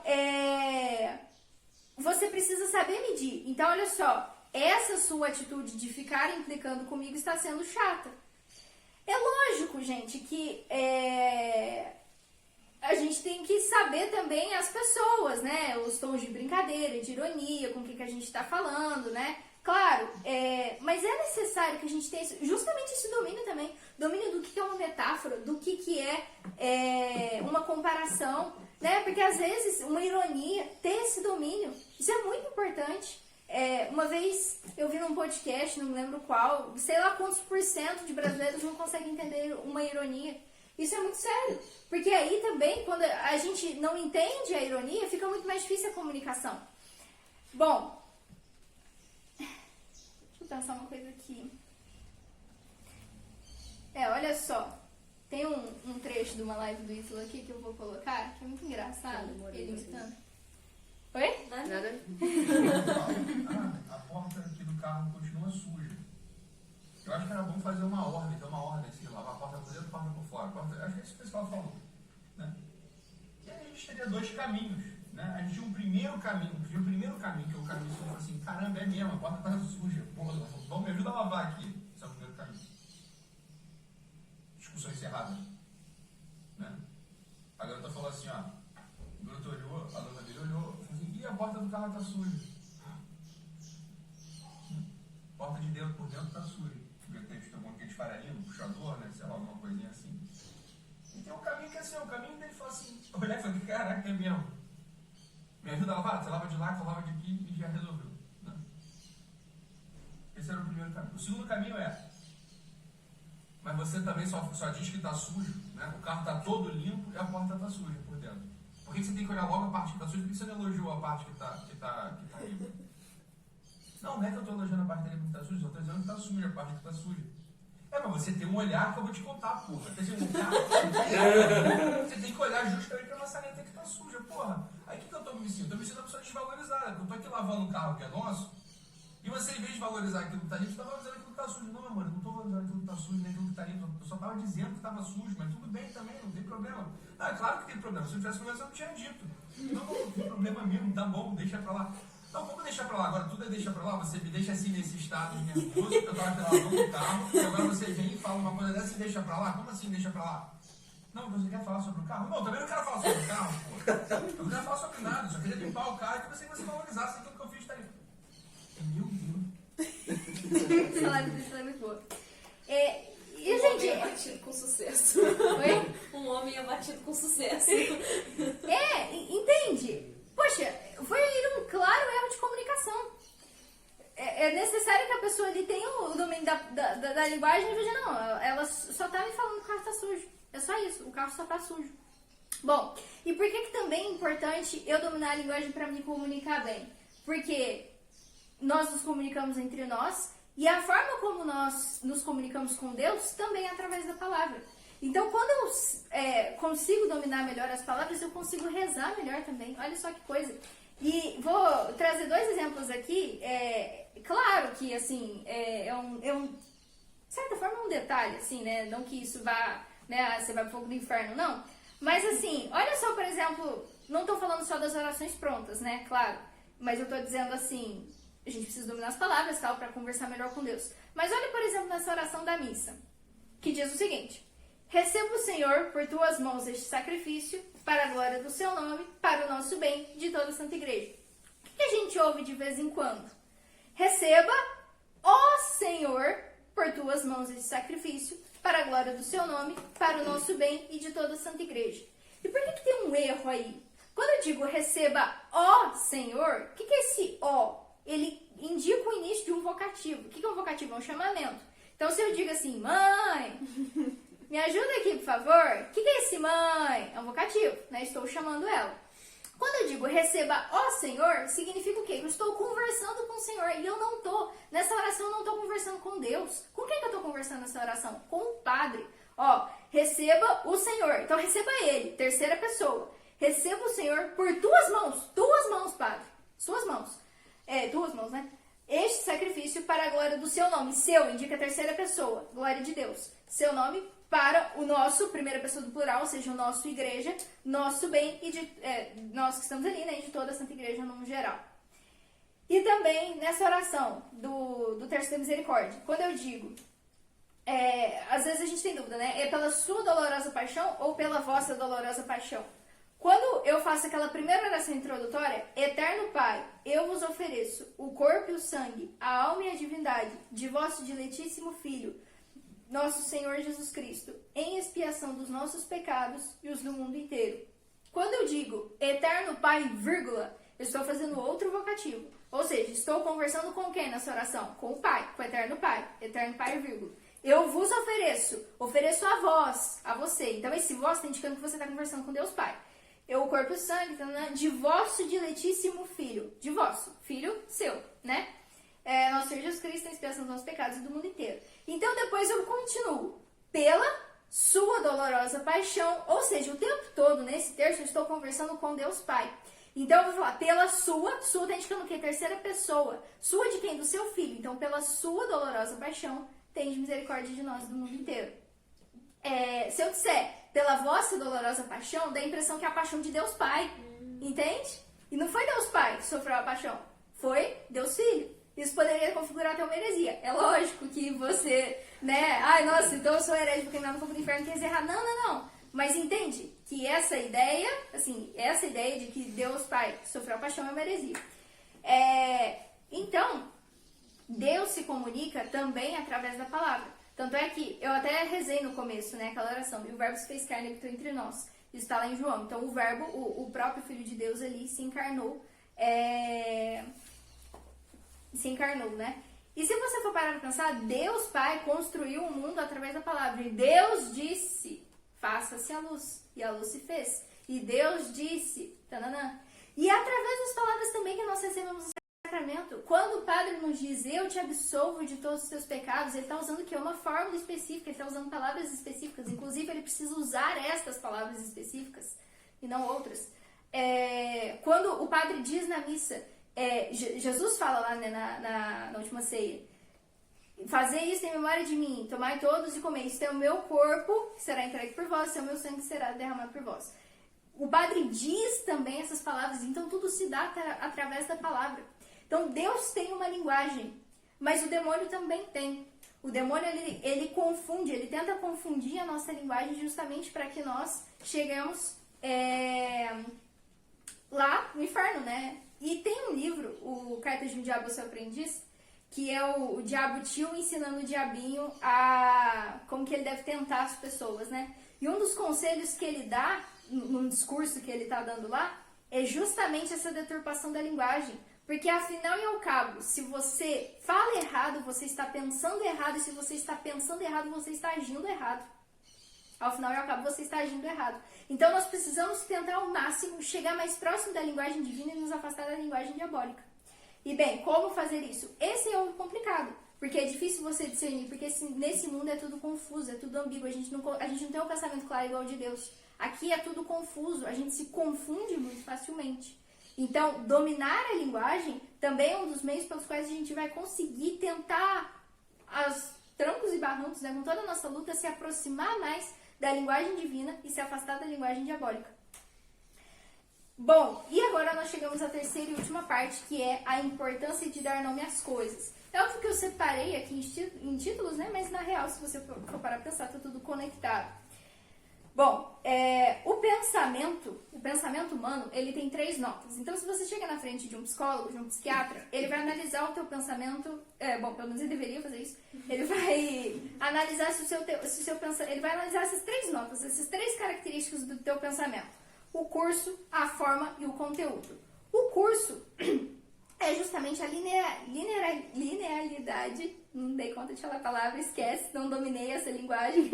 você precisa saber medir. Então, olha só, essa sua atitude de ficar implicando comigo está sendo chata. É lógico, gente, que a gente tem que saber também as pessoas, né? Os tons de brincadeira, de ironia, com o que a gente está falando, né? Claro, mas é necessário que a gente tenha justamente esse domínio também. Domínio do que é uma metáfora, do que é uma comparação, né? Porque às vezes uma ironia, ter esse domínio, isso é muito importante. Uma vez eu vi num podcast, não me lembro qual, sei lá quantos % de brasileiros não conseguem entender uma ironia. Isso é muito sério, porque aí também, quando a gente não entende a ironia, fica muito mais difícil a comunicação. Bom, deixa eu pensar uma coisa aqui. Olha só, tem um trecho de uma live do Ítalo aqui que eu vou colocar, que é muito engraçado, ele imitando. Oi? Nada. A porta aqui do carro continua suja. Eu acho que era bom fazer uma ordem, assim, lavar a porta por dentro e a porta por fora. Acho que é isso que o pessoal falou. Né? E aí a gente teria dois caminhos. Né? A gente tinha um primeiro caminho, que é o caminho que falou assim, caramba, é mesmo, a porta tá suja. Porra, vamos me ajuda a lavar aqui. Esse é o primeiro caminho. Discussão encerrada. Né? A garota falou assim, ó. O garoto olhou, a dona dele olhou, falou assim, e a porta do carro tá suja. Porta de dentro, por dentro tá suja. Porque tem aquele farelinho, puxador, né? Sei lá, alguma coisinha assim. E tem um caminho que é assim, o caminho dele falou assim, olhar e falei, caraca, é mesmo. Me ajuda a lavar? Você lava de lá, você lava de aqui e já resolveu. Né? Esse era o primeiro caminho. O segundo caminho mas você também só diz que tá sujo, né? O carro tá todo limpo e a porta tá suja por dentro. Por que você tem que olhar logo a parte que tá suja? Por que você não elogiou a parte que tá limpa? Não é que eu estou elogiando a parte da limpa que tá suja, eu estou dizendo que tá suja, a parte que tá suja. Mas você tem um olhar que eu vou te contar, porra. Você tem que olhar justamente pra maçaneta que tá suja, porra. Aí o que eu tô me sentindo? Eu tô me sentindo uma pessoa desvalorizada, porque eu tô aqui lavando um carro que é nosso, e você, em vez de valorizar aquilo que tá limpo, você tá valorizando aquilo que tá sujo. Não, meu amor, eu não tô valorizando aquilo que tá sujo, nem aquilo que tá limpo. Eu só tava dizendo que tava sujo, mas tudo bem também, não tem problema. Não, é claro que tem problema. Se eu tivesse problema, eu não tinha dito. Não tem problema mesmo, tá bom, deixa pra lá. Não, como deixar pra lá? Agora tudo é deixar pra lá? Você me deixa assim nesse estado nervoso, que eu tava lavando o carro, e agora você vem e fala uma coisa dessa e deixa pra lá? Como assim deixa pra lá? Não, você quer falar sobre o carro? Não, também não quero falar sobre o carro, pô. Eu não quero falar sobre nada, só queria limpar o carro e que você valorizasse aquilo que eu fiz, tá ali. Meu Deus. Essa live é muito boa. E, gente... homem abatido com sucesso. Oi? Um homem abatido com sucesso. Entende? Poxa, foi um claro erro de comunicação. É necessário que a pessoa ali tenha o domínio da linguagem e veja, não, ela só tá me falando que o carro tá sujo. É só isso, o carro só tá sujo. Bom, e por que também é importante eu dominar a linguagem para me comunicar bem? Porque nós nos comunicamos entre nós e a forma como nós nos comunicamos com Deus também é através da palavra. Então, quando eu consigo dominar melhor as palavras, eu consigo rezar melhor também. Olha só que coisa. E vou trazer 2 exemplos aqui. Claro que, assim, de certa forma, é um detalhe, assim, né? Não que isso vá, né? Você vai pro fogo do inferno, não. Mas, assim, olha só, por exemplo, não tô falando só das orações prontas, né? Claro. Mas eu tô dizendo, assim, a gente precisa dominar as palavras, tal, para conversar melhor com Deus. Mas olha, por exemplo, nessa oração da missa, que diz o seguinte: receba o Senhor por tuas mãos este sacrifício, para a glória do seu nome, para o nosso bem, de toda a Santa Igreja. O que a gente ouve de vez em quando? Receba, ó Senhor, por tuas mãos este sacrifício, para a glória do seu nome, para o nosso bem e de toda a Santa Igreja. E por que tem um erro aí? Quando eu digo receba, ó Senhor, o que é esse ó? Ele indica o início de um vocativo. O que é um vocativo? É um chamamento. Então, se eu digo assim, mãe, me ajuda aqui, por favor. O que é esse mãe? É um vocativo, né? Estou chamando ela. Quando eu digo receba, ó Senhor, significa o quê? Eu estou conversando com o Senhor e eu não estou, nessa oração eu não estou conversando com Deus. Com quem que eu estou conversando nessa oração? Com o Padre. Ó, receba o Senhor. Então, receba ele, terceira pessoa. Receba o Senhor por tuas mãos, Padre. Suas mãos. Duas mãos, né? Este sacrifício para a glória do seu nome. Seu indica a terceira pessoa, glória de Deus. Seu nome para o nosso, primeira pessoa do plural, ou seja, o nosso igreja, nosso bem e de nós que estamos ali, né? E de toda a Santa Igreja no geral. E também nessa oração do terço da misericórdia, quando eu digo, às vezes a gente tem dúvida, né? É pela sua dolorosa paixão ou pela vossa dolorosa paixão? Quando eu faço aquela primeira oração introdutória, Eterno Pai, eu vos ofereço o corpo e o sangue, a alma e a divindade de vosso diletíssimo Filho, nosso Senhor Jesus Cristo, em expiação dos nossos pecados e os do mundo inteiro. Quando eu digo Eterno Pai, vírgula, eu estou fazendo outro vocativo. Ou seja, estou conversando com quem nessa oração? Com o Pai, com o Eterno Pai, vírgula. Eu vos ofereço a vós, a você. Então esse vós está indicando que você está conversando com Deus Pai. O corpo e o sangue, de vosso diletíssimo Filho. De vosso, Filho seu, né? Nosso Senhor Jesus Cristo, em expiação dos nossos pecados e do mundo inteiro. Então, depois eu continuo. Pela sua dolorosa paixão, ou seja, o tempo todo, nesse terço, eu estou conversando com Deus Pai. Então, eu vou falar, pela sua está indicando o quê? Terceira pessoa. Sua de quem? Do seu Filho. Então, pela sua dolorosa paixão, tem misericórdia de nós e do mundo inteiro. Se eu disser pela vossa dolorosa paixão, dá a impressão que é a paixão de Deus Pai. Entende? E não foi Deus Pai que sofreu a paixão. Foi Deus Filho. Isso poderia configurar até uma heresia. É lógico que você, né? Ai, nossa, então eu sou herege porque não fogo do inferno, quer dizer errado. Não. Mas entende que essa ideia de que Deus Pai sofreu a paixão é uma heresia. Então, Deus se comunica também através da palavra. Tanto é que eu até rezei no começo, né, aquela oração, e o verbo se fez carne e habitou entre nós. Isso está lá em João. Então, o verbo, o próprio Filho de Deus ali se encarnou, né? E se você for parar para pensar, Deus Pai construiu o mundo através da palavra. E Deus disse, faça-se a luz. E a luz se fez. E Deus disse, tananã. E é através das palavras também que nós recebemos o sacramento. Quando o Padre nos diz, eu te absolvo de todos os teus pecados, ele está usando o quê? Uma fórmula específica, ele está usando palavras específicas. Inclusive, ele precisa usar estas palavras específicas e não outras. Quando o Padre diz na missa, Jesus fala lá, né, na última ceia, fazei isso em memória de mim, tomai todos e comei, isso é o meu corpo que será entregue por vós, isso é o meu sangue que será derramado por vós. O Padre diz também essas palavras, então tudo se dá através da palavra. Então Deus tem uma linguagem, mas o demônio também tem. O demônio ele confunde, ele tenta confundir a nossa linguagem justamente para que nós chegamos lá no inferno, né? E tem um livro, o Cartas de um Diabo ao Seu Aprendiz, que é o diabo tio ensinando o diabinho como que ele deve tentar as pessoas, né? E um dos conselhos que ele dá, num discurso que ele está dando lá, é justamente essa deturpação da linguagem. Porque, afinal e ao cabo, se você fala errado, você está pensando errado, e se você está pensando errado, você está agindo errado. Ao final e ao cabo, você está agindo errado. Então, nós precisamos tentar ao máximo chegar mais próximo da linguagem divina e nos afastar da linguagem diabólica. E, bem, como fazer isso? Esse é o complicado, porque é difícil você discernir, porque nesse mundo é tudo confuso, é tudo ambíguo, a gente não tem um pensamento claro igual ao de Deus. Aqui é tudo confuso, a gente se confunde muito facilmente. Então, dominar a linguagem também é um dos meios pelos quais a gente vai conseguir tentar, aos trancos e barrancos, né, com toda a nossa luta, se aproximar mais da linguagem divina e se afastar da linguagem diabólica. Bom, e agora nós chegamos à terceira e última parte, que é a importância de dar nome às coisas. É óbvio que eu separei aqui em títulos, né, mas na real, se você for parar pra pensar, tá tudo conectado. Bom, o pensamento humano, ele tem 3 notas. Então, se você chega na frente de um psicólogo, de um psiquiatra, ele vai analisar o teu pensamento, bom, pelo menos ele deveria fazer isso, ele vai analisar ele vai analisar essas 3 notas, essas 3 características do teu pensamento. O curso, a forma e o conteúdo. O curso é justamente a linearidade, não dei conta de falar a palavra, esquece, não dominei essa linguagem.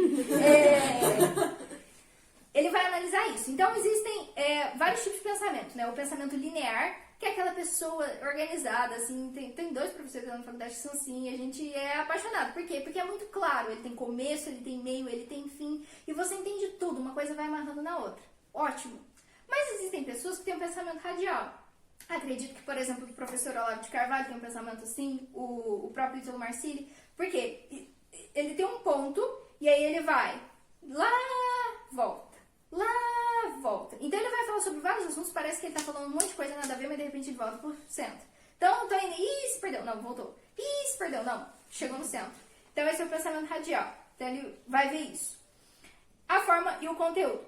Ele vai analisar isso. Então, existem vários tipos de pensamento, né? O pensamento linear, que é aquela pessoa organizada, assim, tem 2 professores na faculdade que são assim, e a gente é apaixonado. Por quê? Porque é muito claro, ele tem começo, ele tem meio, ele tem fim, e você entende tudo, uma coisa vai amarrando na outra. Ótimo. Mas existem pessoas que têm um pensamento radial. Acredito que, por exemplo, o professor Olavo de Carvalho tem um pensamento assim, o próprio Ítalo Marcilli, porque ele tem um ponto, e aí ele vai lá, volta. Lá, volta. Então ele vai falar sobre vários assuntos, parece que ele tá falando um monte de coisa, nada a ver, mas de repente ele volta pro centro. Então, tô indo, se perdeu, não, voltou. Se perdeu, não, chegou no centro. Então esse é o pensamento radial. Então ele vai ver isso. A forma e o conteúdo.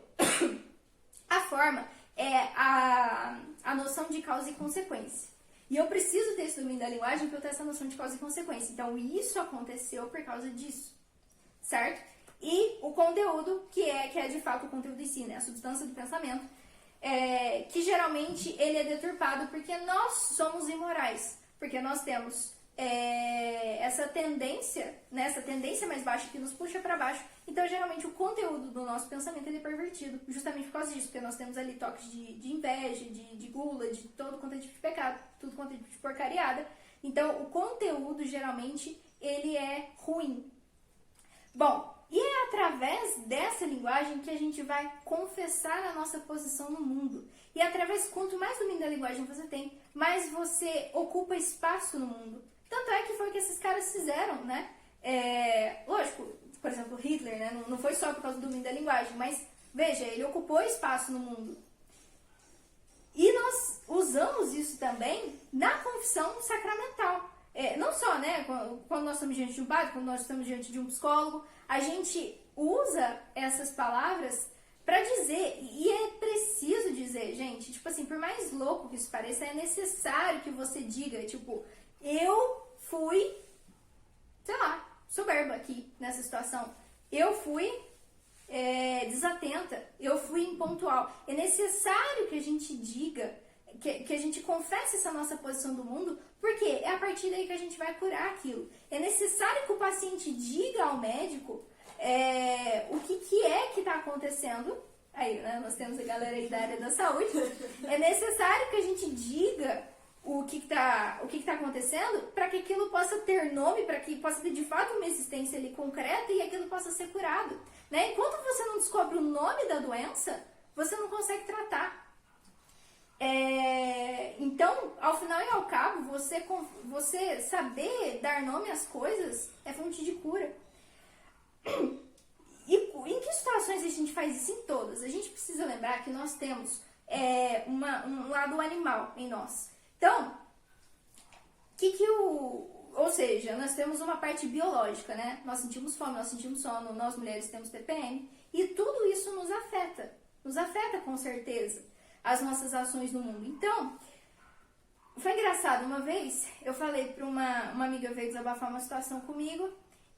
A forma é a noção de causa e consequência. E eu preciso ter esse domínio da linguagem para eu ter essa noção de causa e consequência. Então isso aconteceu por causa disso, certo? E o conteúdo, que é de fato o conteúdo em si, né? A substância do pensamento, que geralmente ele é deturpado porque nós somos imorais, porque nós temos essa tendência, né? Essa tendência mais baixa que nos puxa para baixo. Então, geralmente, o conteúdo do nosso pensamento ele é pervertido, justamente por causa disso, porque nós temos ali toques de inveja, de gula, de todo quanto é tipo de pecado, tudo quanto é tipo de porcariada. Então, o conteúdo, geralmente, ele é ruim. Bom, e é através dessa linguagem que a gente vai confessar a nossa posição no mundo. E através, quanto mais domínio da linguagem você tem, mais você ocupa espaço no mundo. Tanto é que foi o que esses caras fizeram, né? Lógico, por exemplo, Hitler, né? Não foi só por causa do domínio da linguagem, mas veja, ele ocupou espaço no mundo. E nós usamos isso também na confissão sacramental. Não só, né, quando nós estamos diante de um padre, quando nós estamos diante de um psicólogo, a gente usa essas palavras pra dizer, e é preciso dizer, gente, tipo assim, por mais louco que isso pareça, é necessário que você diga, tipo, eu fui, sei lá, soberba aqui nessa situação, eu fui desatenta, eu fui impontual. É necessário que a gente diga, que a gente confesse essa nossa posição do mundo, porque é a partir daí que a gente vai curar aquilo. É necessário que o paciente diga ao médico o que é que está acontecendo. Aí, né, nós temos a galera aí da área da saúde. É necessário que a gente diga o que tá acontecendo para que aquilo possa ter nome, para que possa ter de fato uma existência ali concreta e aquilo possa ser curado. Né? Enquanto você não descobre o nome da doença, você não consegue tratar. Então, ao final e ao cabo, você saber dar nome às coisas é fonte de cura. E em que situações a gente faz isso? Em todas. A gente precisa lembrar que nós temos um lado animal em nós. Então, ou seja, nós temos uma parte biológica, né? Nós sentimos fome, nós sentimos sono, nós mulheres temos TPM, e tudo isso nos afeta com certeza as nossas ações no mundo. Então, foi engraçado, uma vez eu falei para uma amiga veio desabafar uma situação comigo,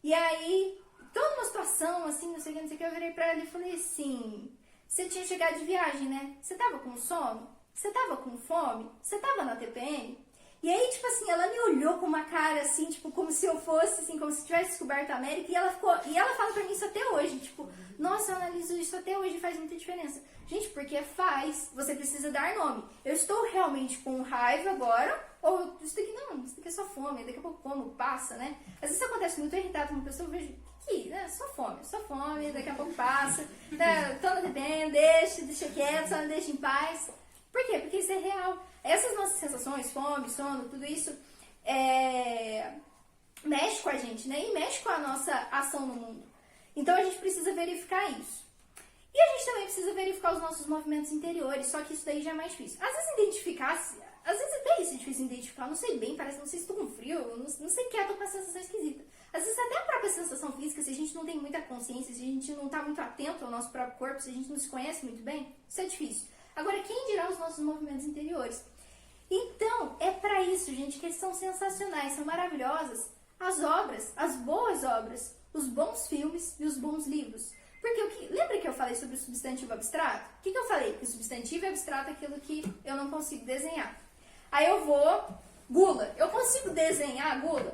e aí, toda uma situação assim, não sei o que, eu virei pra ela e falei assim, você tinha chegado de viagem, né? Você tava com sono? Você tava com fome? Você tava na TPM? E aí, tipo assim, ela me olhou com uma cara assim, tipo, como se eu fosse, assim, como se tivesse descoberto a América, e ela fala pra mim isso até hoje, tipo, nossa, eu analiso isso até hoje, faz muita diferença. Gente, porque você precisa dar nome. Eu estou realmente com raiva agora, ou isso daqui é só fome, daqui a pouco como, passa, né? Às vezes isso acontece muito irritado com uma pessoa, eu vejo que, né, só fome, daqui a pouco passa, né, tô na TPM, deixa quieto, só me deixa em paz. Por quê? Porque isso é real. Essas nossas sensações, fome, sono, tudo isso, mexe com a gente, né? E mexe com a nossa ação no mundo. Então a gente precisa verificar isso. E a gente também precisa verificar os nossos movimentos interiores, só que isso daí já é mais difícil. Às vezes identificar às vezes até isso é difícil identificar, não sei bem, parece, não sei se estou com frio, não sei o que é, tô com uma sensação esquisita. Às vezes até a própria sensação física, se a gente não tem muita consciência, se a gente não tá muito atento ao nosso próprio corpo, se a gente não se conhece muito bem, isso é difícil. Agora, quem dirá os nossos movimentos interiores? Então, é pra isso, gente, que eles são sensacionais, são maravilhosas, as obras, as boas obras, os bons filmes e os bons livros. Porque lembra que eu falei sobre o substantivo abstrato? O que eu falei? Que o substantivo abstrato é aquilo que eu não consigo desenhar. Aí eu vou, gula. Eu consigo desenhar gula?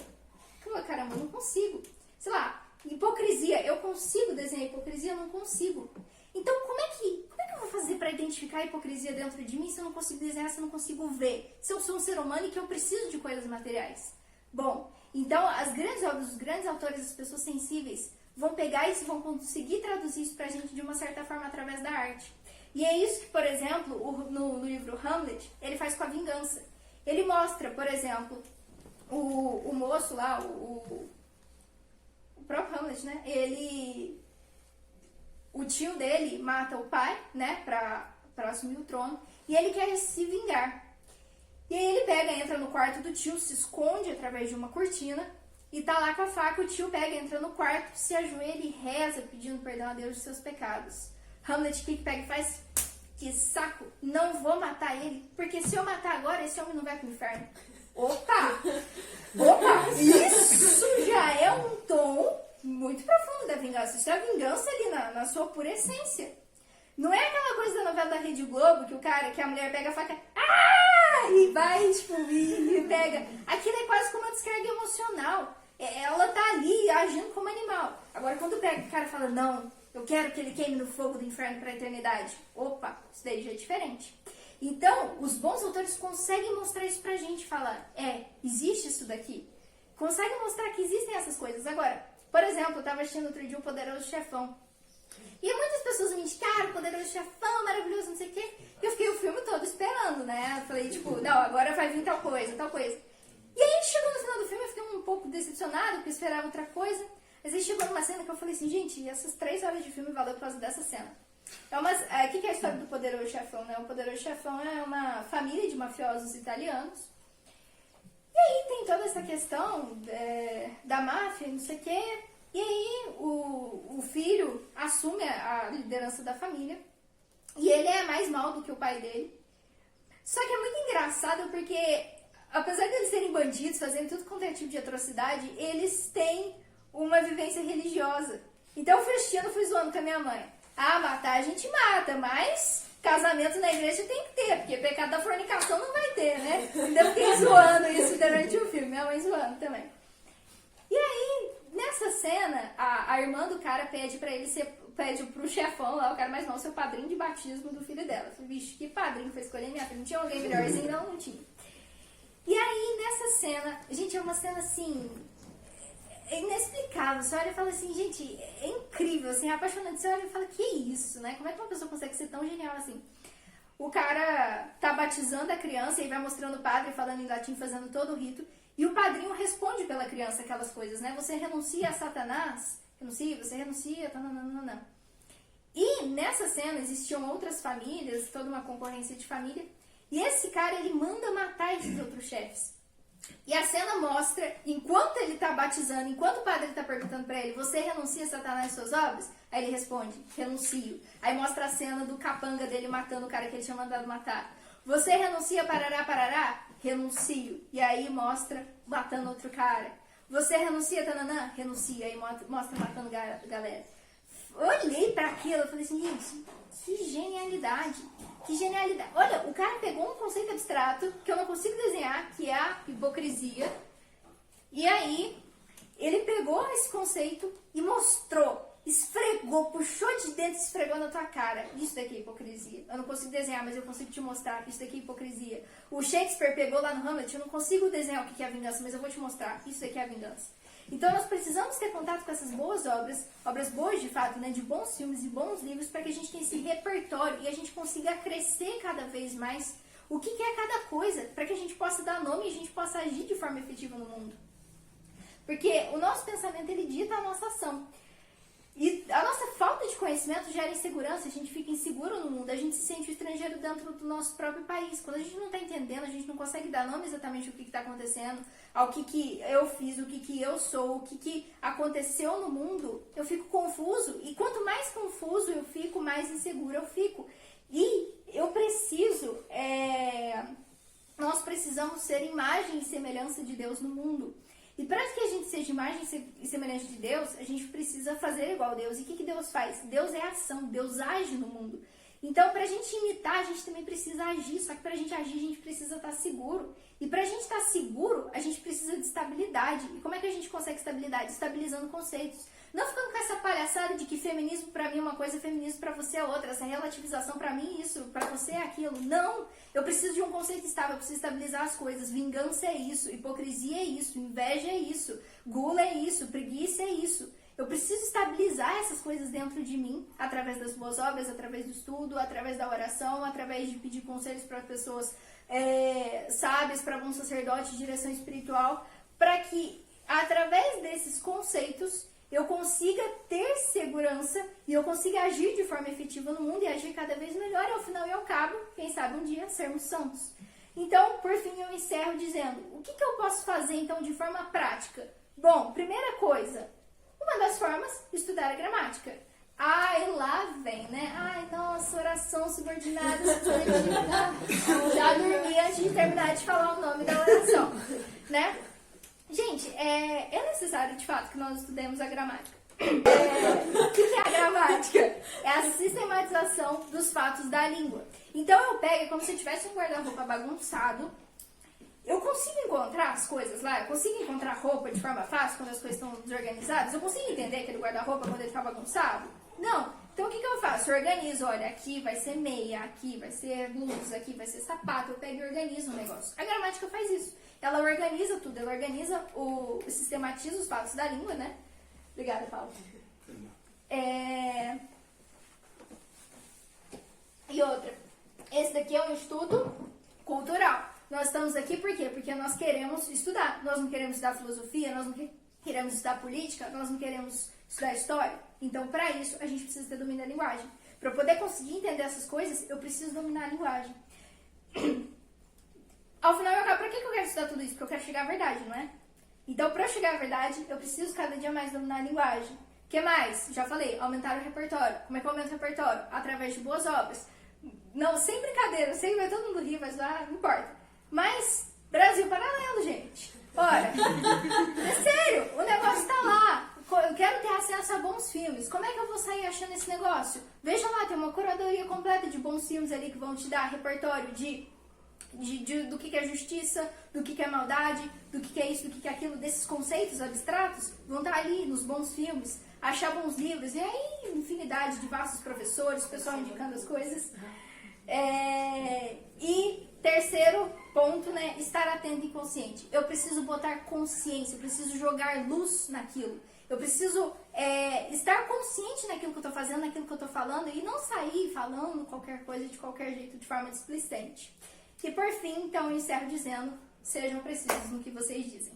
Caramba, eu não consigo. Sei lá, hipocrisia. Eu consigo desenhar hipocrisia? Eu não consigo. Então, como é que eu vou fazer para identificar a hipocrisia dentro de mim se eu não consigo desenhar, se eu não consigo ver? Se eu sou um ser humano e que eu preciso de coisas materiais? Bom, então as grandes obras, os grandes autores, as pessoas sensíveis vão pegar isso e vão conseguir traduzir isso pra gente de uma certa forma através da arte. E é isso que, por exemplo, no livro Hamlet, ele faz com a vingança. Ele mostra, por exemplo, o moço lá, o próprio Hamlet, né? O tio dele mata o pai, né? Pra assumir o trono. E ele quer se vingar. E aí ele pega, entra no quarto do tio, se esconde através de uma cortina. E tá lá com a faca, o tio pega, entra no quarto, se ajoelha e reza pedindo perdão a Deus dos seus pecados. Hamlet, o que pega e faz? Que saco, não vou matar ele, porque se eu matar agora, esse homem não vai pro inferno. Opa! Isso já é um tom muito profundo da vingança. Isso é a vingança ali na sua pura essência. Não é aquela coisa da novela da Rede Globo, que a mulher pega a faca, e vai, tipo, e pega. Aquilo é quase como uma descarga emocional. Ela tá ali agindo como animal. Agora, quando pega o cara fala, não, eu quero que ele queime no fogo do inferno para a eternidade. Opa, isso daí já é diferente. Então, os bons autores conseguem mostrar isso pra gente, falar, existe isso daqui. Conseguem mostrar que existem essas coisas. Agora, por exemplo, eu tava assistindo outro dia o Poderoso Chefão. E muitas pessoas me indicaram, o Poderoso Chefão, maravilhoso, não sei o quê. E eu fiquei o filme todo esperando, né? Eu falei, tipo, não, agora vai vir tal coisa, tal coisa. E aí chegou no final do filme, eu fiquei um pouco decepcionada, porque eu esperava outra coisa. Mas aí chegou numa cena que eu falei assim, gente, essas 3 horas de filme valeu por causa dessa cena. O que é a história do Poderoso Chefão, né? O Poderoso Chefão é uma família de mafiosos italianos. E aí tem toda essa questão da máfia, não sei o quê. E aí o filho assume a liderança da família. E ele é mais mal do que o pai dele. Só que é muito engraçado porque, apesar de eles serem bandidos, fazendo tudo quanto é tipo de atrocidade, eles têm uma vivência religiosa. Então o Faustino foi zoando com a minha mãe. Matar a gente mata, mas casamento na igreja tem que ter, porque pecado da fornicação não vai ter, né? Então eu fiquei zoando isso durante o filme, minha mãe zoando também. E aí, nessa cena, a irmã do cara pede pro chefão lá, o cara mais novo, ser o padrinho de batismo do filho dela. Eu falei, vixe, que padrinho foi escolher minha filha? Não tinha alguém melhorzinho? Não tinha. E aí, nessa cena, gente, é uma cena assim, inexplicável. Você olha e fala assim, gente, é incrível, assim, é apaixonante. Você olha e fala, que isso, né? Como é que uma pessoa consegue ser tão genial assim? O cara tá batizando a criança e vai mostrando o padre, falando em latim, fazendo todo o rito. E o padrinho responde pela criança aquelas coisas, né? Você renuncia a Satanás, você renuncia, não. E nessa cena existiam outras famílias, toda uma concorrência de família. E esse cara, ele manda matar esses outros chefes. E a cena mostra, enquanto ele tá batizando, enquanto o padre tá perguntando pra ele, você renuncia a Satanás e suas obras? Aí ele responde, renuncio. Aí mostra a cena do capanga dele matando o cara que ele tinha mandado matar. Você renuncia parará? Renuncio. E aí mostra matando outro cara. Você renuncia, tananã? Renuncia. Aí mostra matando galera. Olhei pra aquilo e falei assim, gente, que genialidade. Que genialidade. Olha, o cara pegou um conceito abstrato que eu não consigo desenhar, que é a hipocrisia. E aí, ele pegou esse conceito e mostrou, esfregou, puxou de dentro e esfregou na tua cara. Isso daqui é hipocrisia. Eu não consigo desenhar, mas eu consigo te mostrar. Isso daqui é hipocrisia. O Shakespeare pegou lá no Hamlet, eu não consigo desenhar o que é a vingança, mas eu vou te mostrar. Isso daqui é a vingança. Então nós precisamos ter contato com essas boas obras boas de fato, né, de bons filmes e bons livros, para que a gente tenha esse repertório e a gente consiga crescer cada vez mais o que é cada coisa, para que a gente possa dar nome e a gente possa agir de forma efetiva no mundo. Porque o nosso pensamento, ele dita a nossa ação. E a nossa falta de conhecimento gera insegurança, a gente fica inseguro no mundo, a gente se sente estrangeiro dentro do nosso próprio país. Quando a gente não está entendendo, a gente não consegue dar nome exatamente ao que está acontecendo, ao que eu fiz, o que eu sou, o que aconteceu no mundo, eu fico confuso. E quanto mais confuso eu fico, mais inseguro eu fico. E eu preciso, nós precisamos ser imagem e semelhança de Deus no mundo. E para que a gente seja imagem e semelhança de Deus, a gente precisa fazer igual a Deus. E o que Deus faz? Deus é ação, Deus age no mundo. Então, para a gente imitar, a gente também precisa agir. Só que para a gente agir, a gente precisa estar seguro. E para a gente estar seguro, a gente precisa de estabilidade. E como é que a gente consegue estabilidade? Estabilizando conceitos. Não ficando com essa palhaçada de que feminismo para mim é uma coisa, feminismo para você é outra. Essa relativização para mim é isso, para você é aquilo. Não! Eu preciso de um conceito estável, eu preciso estabilizar as coisas. Vingança é isso, hipocrisia é isso, inveja é isso, gula é isso, preguiça é isso. Eu preciso estabilizar essas coisas dentro de mim, através das boas obras, através do estudo, através da oração, através de pedir conselhos para pessoas sábias, para algum sacerdote, direção espiritual, para que, através desses conceitos, eu consiga ter segurança e eu consiga agir de forma efetiva no mundo e agir cada vez melhor e, ao final e ao cabo, quem sabe um dia, sermos santos. Então, por fim, eu encerro dizendo, o que eu posso fazer, então, de forma prática? Bom, primeira coisa, uma das formas, estudar a gramática. Ai, lá vem, né? Ai, nossa, oração subordinada, já dormi antes de terminar de falar o nome da oração, né? Gente, é necessário, de fato, que nós estudemos a gramática. O que é a gramática? É a sistematização dos fatos da língua. Então, eu pego, como se eu tivesse um guarda-roupa bagunçado, eu consigo encontrar as coisas lá? Eu consigo encontrar roupa de forma fácil quando as coisas estão desorganizadas? Eu consigo entender aquele guarda-roupa quando ele está bagunçado? Não. Então, o que eu faço? Eu organizo, olha, aqui vai ser meia, aqui vai ser blusa, aqui vai ser sapato. Eu pego e organizo o negócio. A gramática faz isso. Ela organiza tudo, ela organiza, sistematiza os fatos da língua, né? Obrigada, Paulo. E outra, esse daqui é um estudo cultural. Nós estamos aqui por quê? Porque nós queremos estudar. Nós não queremos estudar filosofia, nós não queremos estudar política, nós não queremos estudar história. Então, para isso, a gente precisa ter domínio da linguagem. Para eu poder conseguir entender essas coisas, eu preciso dominar a linguagem. Ao final, para que eu quero estudar tudo isso? Porque eu quero chegar à verdade, não é? Então, para eu chegar à verdade, eu preciso cada dia mais dominar a linguagem. O que mais? Já falei, aumentar o repertório. Como é que eu aumento o repertório? Através de boas obras. Não, sem brincadeira, eu sei que vai todo mundo rir, mas não importa. Mas, Brasil Paralelo, gente. Ora, é sério, o negócio tá lá. Eu quero ter acesso a bons filmes. Como é que eu vou sair achando esse negócio? Veja lá, tem uma curadoria completa de bons filmes ali que vão te dar repertório do que é justiça, do que é maldade, do que é isso, do que é aquilo, desses conceitos abstratos, vão estar ali nos bons filmes, achar bons livros, e aí infinidade de vastos professores, pessoal indicando as coisas. E terceiro ponto, né, estar atento e consciente. Eu preciso botar consciência, eu preciso jogar luz naquilo. Eu preciso estar consciente naquilo que eu estou fazendo, naquilo que eu estou falando, e não sair falando qualquer coisa de qualquer jeito, de forma displicente. E por fim, então, eu encerro dizendo, sejam precisos no que vocês dizem.